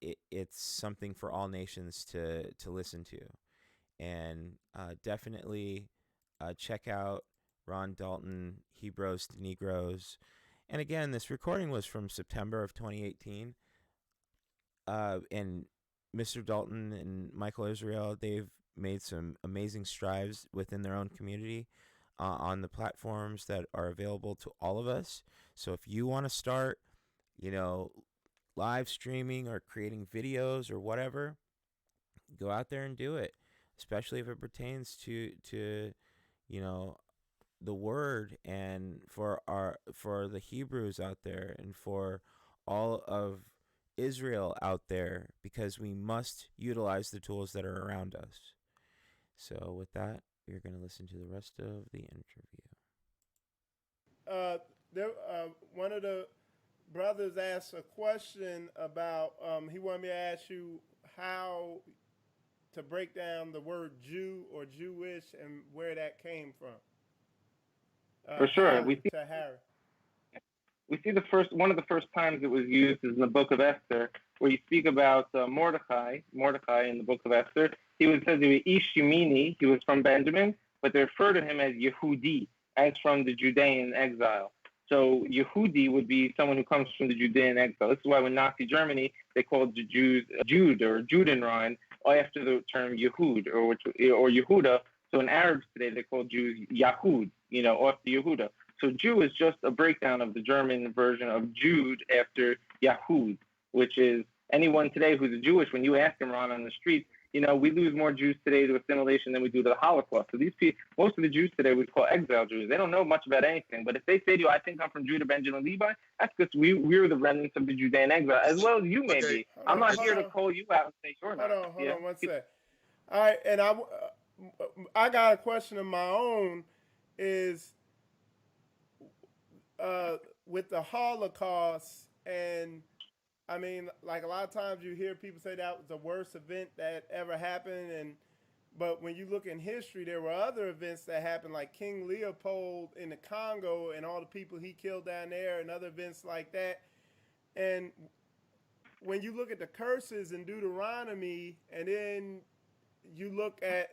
it's something for all nations to listen to. And definitely check out Ron Dalton, Hebrews to Negroes. And again, this recording was from September of 2018. And Mr. Dalton and Michael Israel, they've made some amazing strides within their own community on the platforms that are available to all of us. So if you want to start, live streaming or creating videos or whatever, go out there and do it, especially if it pertains to the word, and for the Hebrews out there, and for all of Israel out there, because we must utilize the tools that are around us. So with that, we're going to listen to the rest of the interview. One of the brothers asked a question about, he wanted me to ask you how to break down the word Jew or Jewish and where that came from. For sure. Harry. We see one of the first times it was used is in the book of Esther, where you speak about Mordecai in the book of Esther. He was said to be Ish Yemini, he was from Benjamin, but they refer to him as Yehudi, as from the Judean exile. So Yehudi would be someone who comes from the Judean exile. This is why when Nazi Germany, they called the Jews Jude or Judenrein after the term Yehud or Yehuda. So in Arabs today, they call Jews Yahud, after Yehuda. So Jew is just a breakdown of the German version of Jude after Yahud, which is anyone today who's a Jewish, when you ask them around on the street, we lose more Jews today to assimilation than we do to the Holocaust. So these people, most of the Jews today we call exile Jews. They don't know much about anything. But if they say to you, I think I'm from Judah, Benjamin, Levi, that's because we're the remnants of the Judean exile, as well as you may Okay. be. I'm not here to on. call you out and say you're not. Hold on one sec. All right, and I got a question of my own. Is with the Holocaust, and I mean, like a lot of times you hear people say that was the worst event that ever happened, but when you look in history, there were other events that happened, like King Leopold in the Congo and all the people he killed down there, and other events like that. And when you look at the curses in Deuteronomy, and then you look at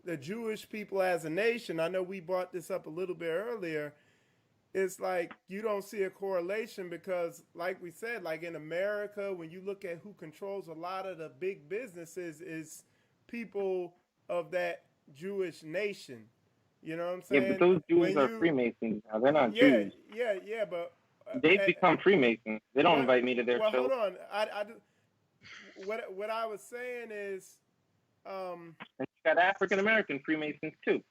the Jewish people as a nation, I know we brought this up a little bit earlier. It's like you don't see a correlation because, like we said, like in America, when you look at who controls a lot of the big businesses, is people of that Jewish nation. You know what I'm saying? Yeah, but those Jews are Freemasons now. They're not Jews. Yeah, but they've become Freemasons. They don't invite me to their show. Hold on. What I was saying is, and you got African American Freemasons too.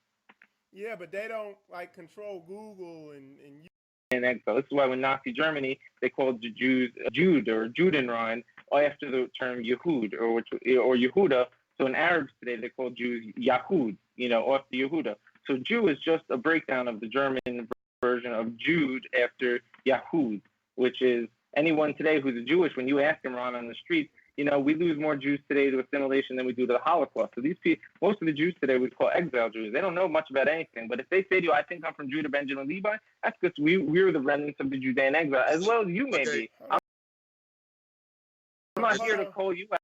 Yeah, but they don't like control Google and exile. This is why when Nazi Germany they called the Jews Jude or Judenrein after the term Yehud or Yehuda. So in Arabs today they call Jews Yahud, after Yehuda. So Jew is just a breakdown of the German version of Jude after Yahud, which is anyone today who's a Jewish, when you ask them around on the street, we lose more Jews today to assimilation than we do to the Holocaust. So these people, most of the Jews today we call exile Jews. They don't know much about anything. But if they say to you, I think I'm from Judah, Benjamin, Levi, that's because we're the remnants of the Judean exile, as well as you may be. I'm not here to call you out.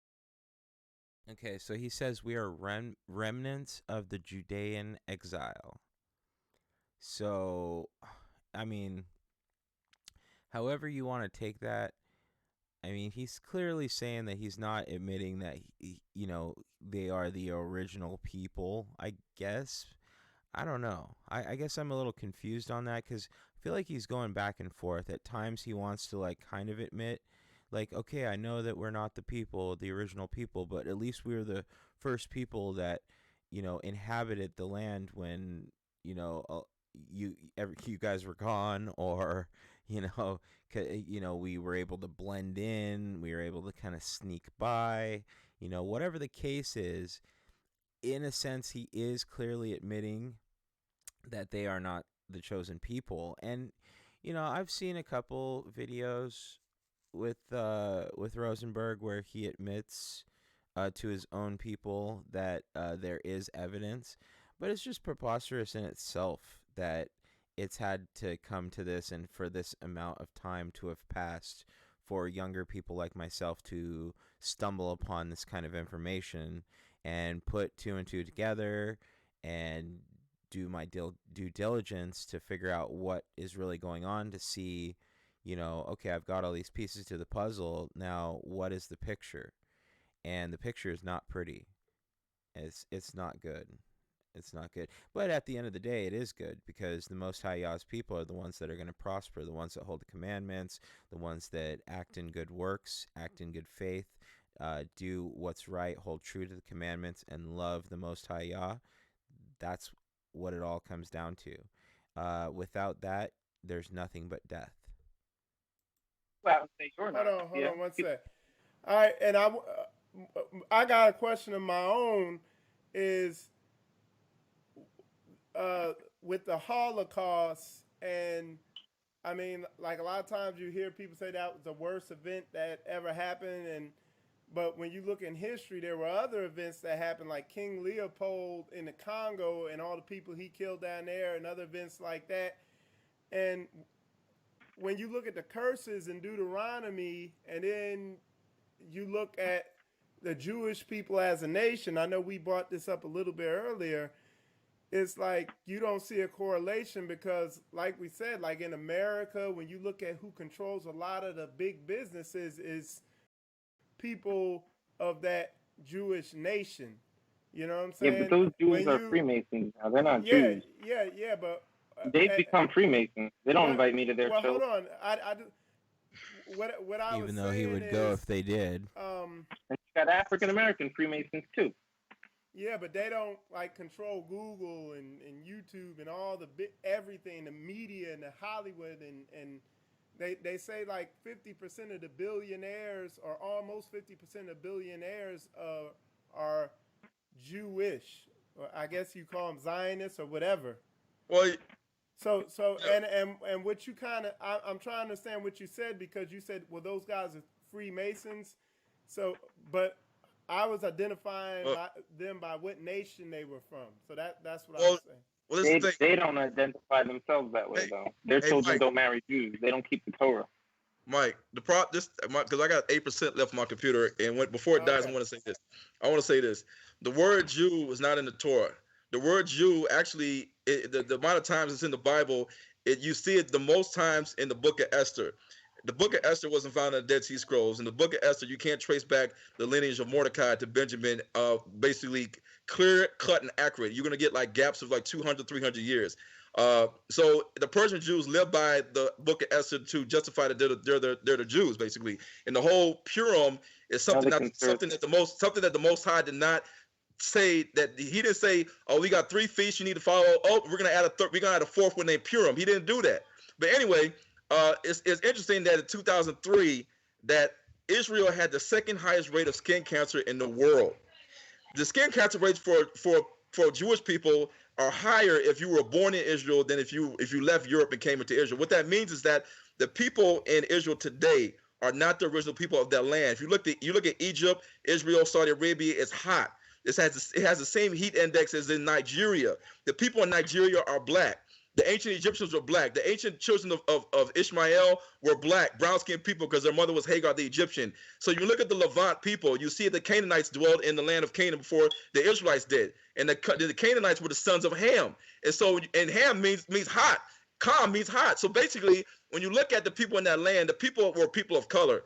Okay, so he says we are remnants of the Judean exile. So, I mean, however you want to take that, I mean, he's clearly saying that he's not admitting that, they are the original people, I guess. I don't know. I guess I'm a little confused on that because I feel like he's going back and forth. At times he wants to, kind of admit, okay, I know that we're not the people, the original people, but at least we were the first people that, inhabited the land when, you guys were gone, or, we were able to blend in, we were able to kind of sneak by, whatever the case is. In a sense, he is clearly admitting that they are not the chosen people. And, I've seen a couple videos with Rosenberg where he admits to his own people that there is evidence, but it's just preposterous in itself that it's had to come to this and for this amount of time to have passed for younger people like myself to stumble upon this kind of information and put two and two together and do my due diligence to figure out what is really going on, to see, okay, I've got all these pieces to the puzzle. Now, what is the picture? And the picture is not pretty. It's not good. It's not good. But at the end of the day, it is good because the Most High Yah's people are the ones that are going to prosper, the ones that hold the commandments, the ones that act in good works, act in good faith, do what's right, hold true to the commandments, and love the Most High Yah. That's what it all comes down to. Without that, there's nothing but death. Well, hold on one sec. All right, and I got a question of my own. Is with the Holocaust, and I mean, like a lot of times you hear people say that was the worst event that ever happened, but when you look in history, there were other events that happened, like King Leopold in the Congo and all the people he killed down there, and other events like that. And when you look at the curses in Deuteronomy, and then you look at the Jewish people as a nation, I know we brought this up a little bit earlier. It's like you don't see a correlation because, like we said, like in America, when you look at who controls a lot of the big businesses, is people of that Jewish nation. You know what I'm saying? Yeah, but those Jews are Freemasons now. They're not Jews. Yeah, but They've become Freemasons. They don't invite me to their well, shows. hold on. What I was Even though he saying would go is, if they did. And you got African American Freemasons too. yeah, but they don't like control Google and YouTube and all the everything, the media and the Hollywood and they say like 50% of the billionaires or almost 50% of billionaires are Jewish, or I guess you call them Zionists or whatever. Well, So yeah. and what you kind of I'm trying to understand what you said, because you said, well, those guys are Freemasons. So but I was identifying Well, them by what nation they were from. So that's what I was well, saying. well, this is the thing. They don't identify themselves that way Hey, though. Their hey, children Mike, don't marry Jews. They don't keep the Torah. Mike, because I got 8% left on my computer, and before it dies, I Okay. want to say this. I want to say this. The word Jew is not in the Torah. The word Jew actually, the amount of times it's in the Bible, you see it the most times in the Book of Esther. The Book of Esther wasn't found in the Dead Sea Scrolls. In the Book of Esther, you can't trace back the lineage of Mordecai to Benjamin, basically clear, cut, and accurate. You're gonna get like gaps of like 200, 300 years. So the Persian Jews live by the Book of Esther to justify that they're the Jews, basically. And the whole Purim is something that the Most High did not say. That he didn't say, oh, we got 3 feasts you need to follow. Oh, we're gonna add a fourth one named Purim. He didn't do that. But anyway, it's interesting that in 2003 that Israel had the second highest rate of skin cancer in the world. The skin cancer rates for Jewish people are higher if you were born in Israel than if you left Europe and came into Israel. What that means is that the people in Israel today are not the original people of that land. If you look at Egypt, Israel, Saudi Arabia, it's hot. It has the same heat index as in Nigeria. The people in Nigeria are black. The ancient Egyptians were black. The ancient children of Ishmael were black, brown-skinned people, because their mother was Hagar the Egyptian. So you look at the Levant people, you see the Canaanites dwelled in the land of Canaan before the Israelites did. And the Canaanites were the sons of Ham. And Ham means hot. Kam means hot. So basically, when you look at the people in that land, the people were people of color.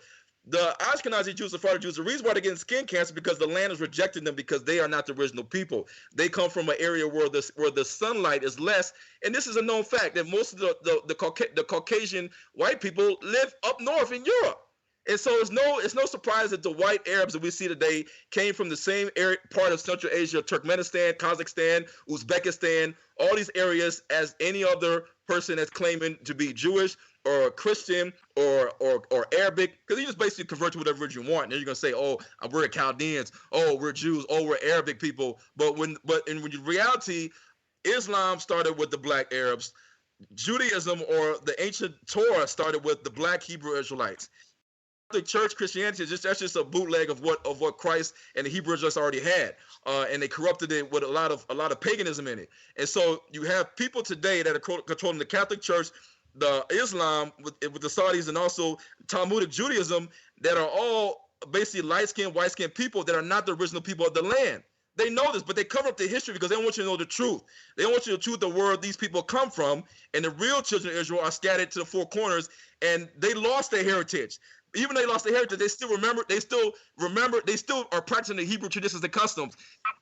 The Ashkenazi Jews, Sephardic Jews, the reason why they're getting skin cancer is because the land is rejecting them, because they are not the original people. They come from an area where the sunlight is less, and this is a known fact that most of the Caucasian white people live up north in Europe. And so it's no surprise that the white Arabs that we see today came from the same part of Central Asia, Turkmenistan, Kazakhstan, Uzbekistan, all these areas, as any other person that's claiming to be Jewish or Christian or Arabic, because you just basically convert to whatever religion you want. And then you're gonna say, oh, we're Chaldeans, oh, we're Jews, oh, we're Arabic people. But in reality, Islam started with the black Arabs. Judaism, or the ancient Torah, started with the black Hebrew Israelites. The church Christianity that's just a bootleg of what Christ and the Hebrew Israelites already had, and they corrupted it with a lot of paganism in it. And so you have people today that are controlling the Catholic Church, the Islam with the Saudis, and also Talmudic Judaism, that are all basically light-skinned, white-skinned people that are not the original people of the land. They know this, but they cover up the history because they don't want you to know the truth. They don't want you to know the truth of where these people come from, and the real children of Israel are scattered to the 4 corners, and they lost their heritage. Even though they lost their heritage, they still are practicing the Hebrew traditions and customs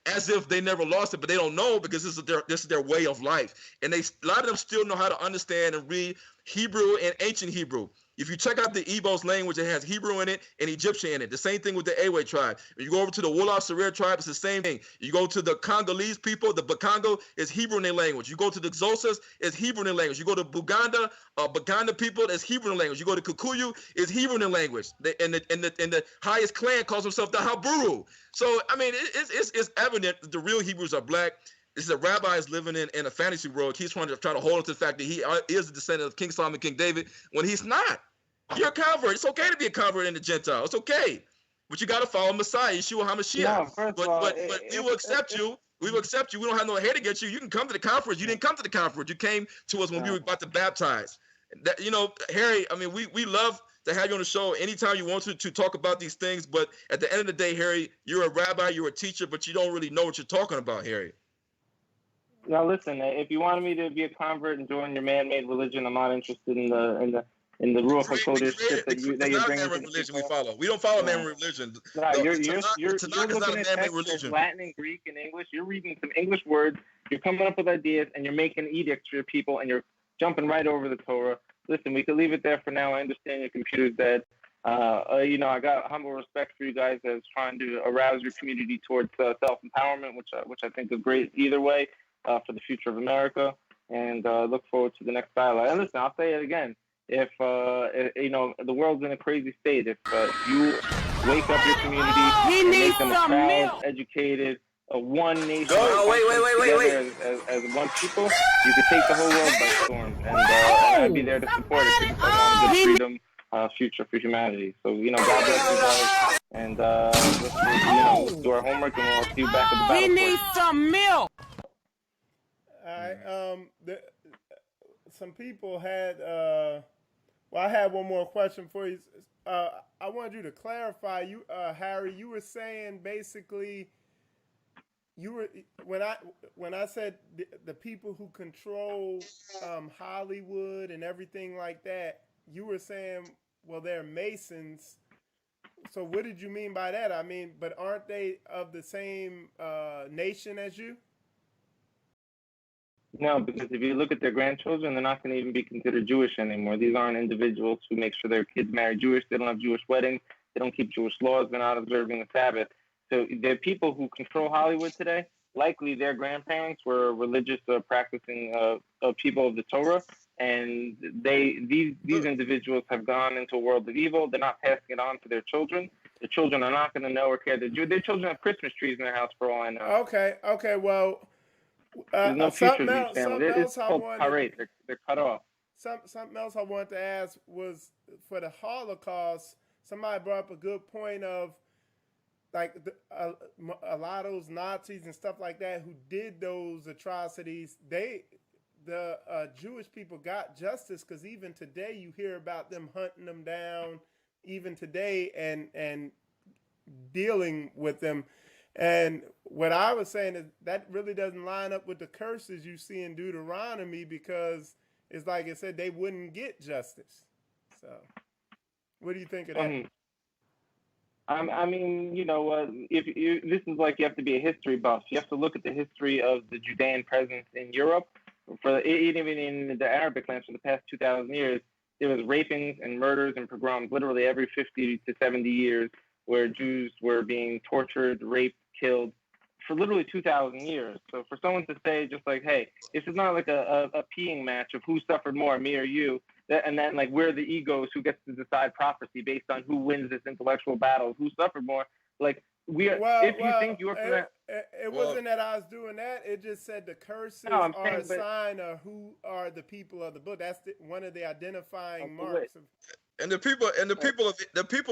as if they never lost it, but they don't know, because this is their way of life. And a lot of them still know how to understand and read Hebrew and ancient Hebrew. If you check out the Igbo's language, it has Hebrew in it and Egyptian in it. The same thing with the Awe tribe. When you go over to the Wolof Serer tribe, it's the same thing. You go to the Congolese people, the Bakongo is Hebrew in their language. You go to the Xhosas, it's Hebrew in their language. You go to Buganda people, it's Hebrew in language. You go to Kikuyu, it's Hebrew in language. And the highest clan calls himself the Haburu. So I mean, it's evident that the real Hebrews are black. This is a rabbi is living in a fantasy world. He's trying to hold on to the fact that he is the descendant of King Solomon, King David, when he's not. You're a convert. It's okay to be a convert in the Gentile. It's okay. But you got to follow Messiah, Yeshua HaMashiach. No, But we will accept you. We will accept you. We don't have no hate against you. You can come to the conference. You didn't come to the conference. You came to us when we were about to baptize. That, Harry, I mean, we love to have you on the show anytime you want to talk about these things. But at the end of the day, Harry, you're a rabbi, you're a teacher, but you don't really know what you're talking about, Harry. Now listen, if you wanted me to be a convert and join your man-made religion, I'm not interested in the in the Ruach The Hakodesh shit that it's you're not a bringing to man-made the religion we people. follow. We don't follow Yeah. man-made religion. Nah, The you're Tanakh is not looking a at man-made text that's religion. Latin and Greek and English. You're reading some English words. You're coming up with ideas, and you're making edicts for your people, and you're jumping right over the Torah. Listen, we could leave it there for now. I understand your computer's dead. I got humble respect for you guys as trying to arouse your community towards self-empowerment, which I think is great either way for the future of America. And look forward to the next dialogue. And listen, I'll say it again. If the world's in a crazy state, if you wake up your community and make them a proud, educated, a one nation together as one people, you could take the whole world by storm. And I'd be there to support it because I want a good freedom future for humanity. So God bless you guys, and let's do our homework, and we'll see you back at the battle. He needs some milk. All right. Some people had. I had one more question for you. I wanted you to clarify. You, Harry, you were saying basically. You were when I said the people who control Hollywood and everything like that. You were saying, well, they're Masons. So what did you mean by that? I mean, but aren't they of the same nation as you? No, because if you look at their grandchildren, they're not going to even be considered Jewish anymore. These aren't individuals who make sure their kids marry Jewish. They don't have Jewish weddings. They don't keep Jewish laws. They're not observing the Sabbath. So the people who control Hollywood today, likely their grandparents were religious, practicing people of the Torah, and these individuals have gone into a world of evil. They're not passing it on to their children. The children are not going to know or care. Their children have Christmas trees in their house for all I know. Okay. Well, there's no future of these families. It's called parade. They're cut off. Something else I wanted to ask was for the Holocaust. Somebody brought up a good point of like a lot of those Nazis and stuff like that who did those atrocities. The Jewish people got justice because even today you hear about them hunting them down, even today, and dealing with them. And what I was saying is that really doesn't line up with the curses you see in Deuteronomy because it's like it said they wouldn't get justice. So, what do you think of that? I mean, this is like you have to be a history buff. You have to look at the history of the Judean presence in Europe, even in the Arabic lands for the past 2,000 years. There was rapings and murders and pogroms literally every 50 to 70 years, where Jews were being tortured, raped, killed for literally 2,000 years. So for someone to say just like, hey, this is not like a peeing match of who suffered more, me or you, and then like we're the egos who gets to decide prophecy based on who wins this intellectual battle, who suffered more. Like we are. If you think you're from that, it wasn't that I was doing that. It just said the curses are a sign of who are the people of the book. That's one of the identifying marks. And the people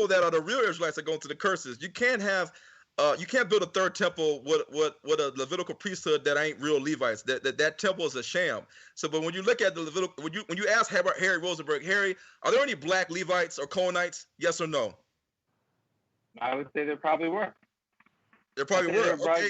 that are the real Israelites are going to the curses. You can't build a third temple with a Levitical priesthood that ain't real Levites. That temple is a sham. So, but when you look at the Levitical, when you ask Harry Rosenberg, Harry, are there any black Levites or Cohenites? Yes or no? I would say there probably were. There probably were. Okay,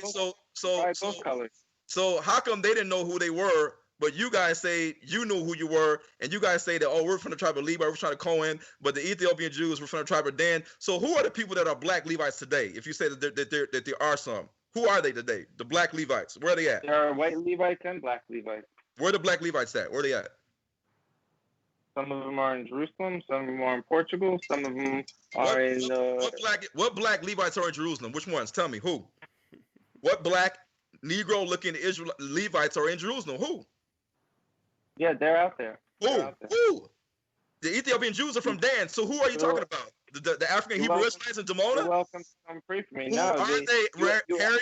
so how come they didn't know who they were? But you guys say you knew who you were, and you guys say that, oh, we're from the tribe of Levi, we're from the Cohen, but the Ethiopian Jews were from the tribe of Dan. So who are the people that are black Levites today? If you say that there are some, who are they today? The black Levites, where are they at? There are white Levites and black Levites. Where are the black Levites at? Where are they at? Some of them are in Jerusalem, some of them are in Portugal, some of them are in... What black Levites are in Jerusalem? Which ones? Tell me, who? What black Negro-looking Israel Levites are in Jerusalem? Who? Yeah, they're out there. Who? The Ethiopian Jews are from Dan. So who are you talking about? The African Hebrew Israelites in Demona? You're welcome to come pray for me. Who are they, Harry?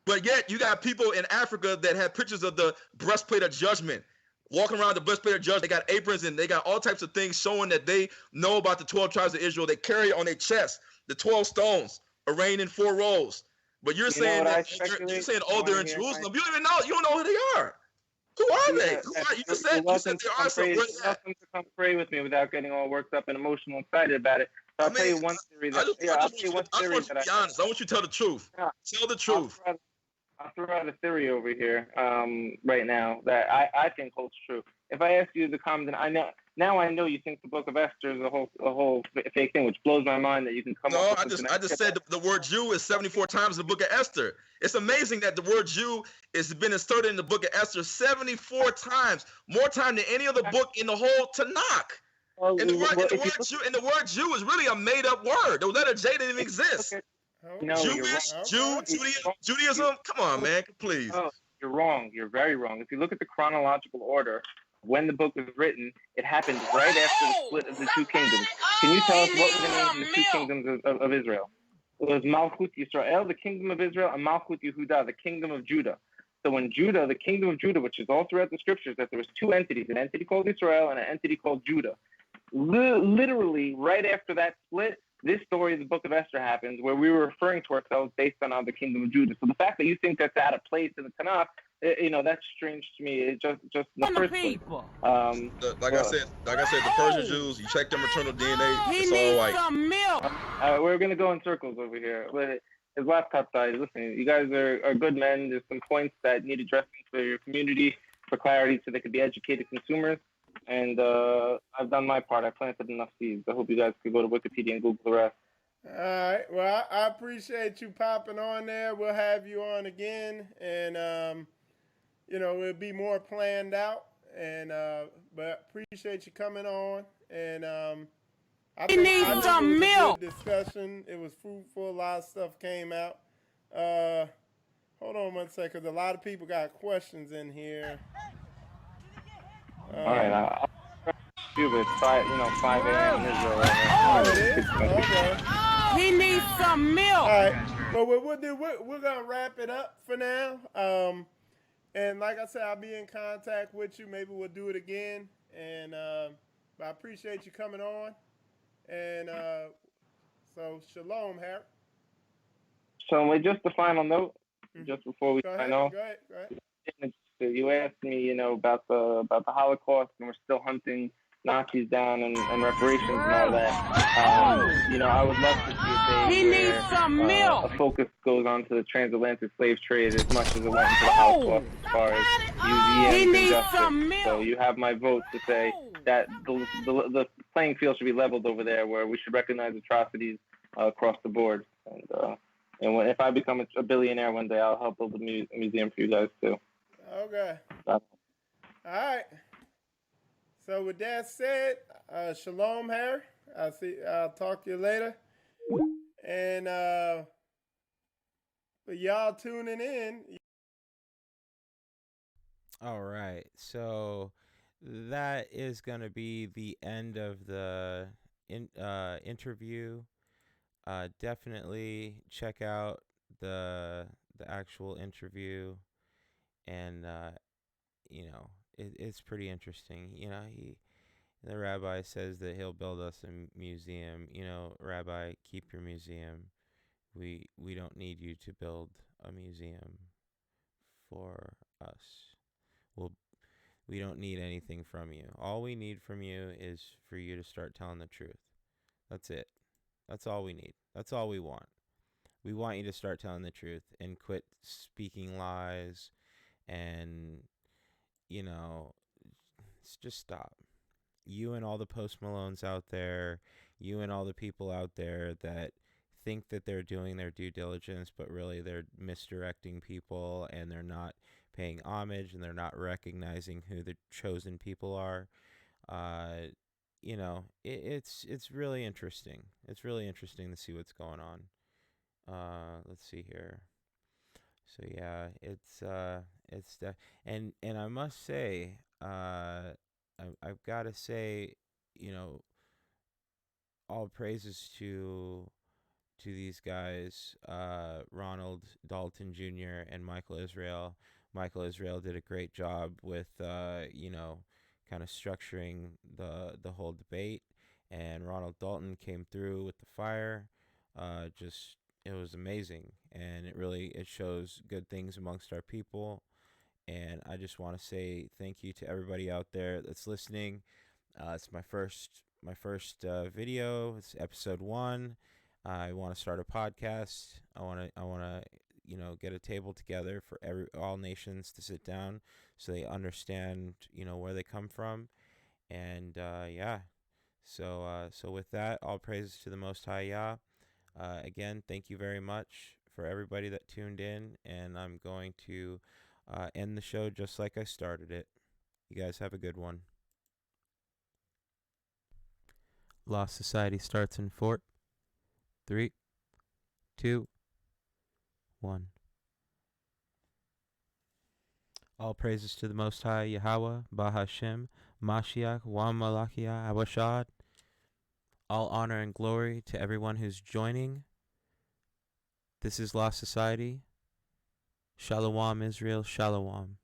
But yet you got people in Africa that have pictures of the breastplate of judgment. Walking around the breastplate of judgment. They got aprons and they got all types of things showing that they know about the 12 tribes of Israel. They carry on their chest the 12 stones arrayed in 4 rows. But you're saying they're in Jerusalem. You don't even know. You don't know who they are. Who are they? You said there are some. You're welcome to come pray with me without getting all worked up and emotional, excited about it. So I'll tell you one theory. I just want you to be honest. I want you to tell the truth. Yeah. Tell the truth. I'll throw out a theory over here right now that I think holds true. If I ask you the common, I know now I know you think the Book of Esther is a whole fake thing, which blows my mind that you can come up No, with this. I just said the word Jew is 74 times in the book of Esther. It's amazing that the word Jew has been inserted in the book of Esther 74 times, more time than any other book in the whole Tanakh. Well, And the word Jew is really a made up word. The letter J didn't even exist. No, you're wrong. Jewish, Jew, Judaism. Come on, man, please. Oh, you're wrong. You're very wrong. If you look at the chronological order when the book was written, it happened right after the split of the two kingdoms. Can you tell us what were the names of the two kingdoms of Israel? It was Malchut Yisrael, the kingdom of Israel, and Malchut Yehuda, the kingdom of Judah. So when Judah, the kingdom of Judah, which is all throughout the scriptures, that there was two entities, an entity called Israel and an entity called Judah. Literally, right after that split, this story of the Book of Esther happens, where we were referring to ourselves based on the kingdom of Judah. So the fact that you think that's out of place in the Tanakh, that's strange to me. It's just in the first place. Like I said, the Persian Jews, you check their maternal DNA, it's all white. Some milk. We're gonna go in circles over here. His laptop died. Listen, you guys are good men. There's some points that need addressing for your community, for clarity, so they could be educated consumers. And I've done my part. I planted enough seeds. I hope you guys could go to Wikipedia and Google the rest. All right. Well, I appreciate you popping on there. We'll have you on again, and it'll be more planned out. And but appreciate you coming on. And I think it was a good discussion. It was fruitful. A lot of stuff came out. Hold on one second, because a lot of people got questions in here. All right, I'll it's 5 a.m. in Israel right now. Oh, it is? Okay. He needs some milk. All right. Well, what we'll do, we're going to wrap it up for now. And like I said, I'll be in contact with you. Maybe we'll do it again. And but I appreciate you coming on. And so, shalom, Harry. So just the final note, just before we sign off. Go ahead. You asked me, about the Holocaust, and we're still hunting Nazis down and reparations and all that. I would love to see a day where a focus goes on to the transatlantic slave trade as much as it went into the Holocaust as far as museums and justice. So you have my vote to say that the playing field should be leveled over there, where we should recognize atrocities across the board. And if I become a billionaire one day, I'll help build a museum for you guys too. Okay. All right. So with that said, shalom, Harry. I'll talk to you later. And for y'all tuning in. All right. So that is going to be the end of the interview. Definitely check out the actual interview. And, it's pretty interesting. The rabbi says that he'll build us a museum. Rabbi, keep your museum. We don't need you to build a museum for us. We don't need anything from you. All we need from you is for you to start telling the truth. That's it. That's all we need. That's all we want. We want you to start telling the truth and quit speaking lies. And, just stop. You and all the Post Malones out there, you and all the people out there that think that they're doing their due diligence, but really they're misdirecting people, and they're not paying homage, and they're not recognizing who the chosen people are. It's really interesting. It's really interesting to see what's going on. Let's see here. So yeah, and I must say, I've got to say, all praises to these guys, Ronald Dalton Jr. and Michael Israel. Michael Israel did a great job with, kind of structuring the whole debate, and Ronald Dalton came through with the fire. It was amazing, and it shows good things amongst our people. And I just want to say thank you to everybody out there that's listening. It's my first video. It's episode 1. I want to start a podcast. I want to get a table together for all nations to sit down, so they understand where they come from. And yeah, so with that, all praises to the Most High Yah. Again, thank you very much for everybody that tuned in, and I'm going to end the show just like I started it. You guys have a good one. Lost Society starts in 4, 3, 2, 1. All praises to the Most High Yahweh, Bahashem, Mashiach, Wa Malachiah, Awashad. All honor and glory to everyone who's joining. This is Lost Society. Shalom, Israel. Shalom.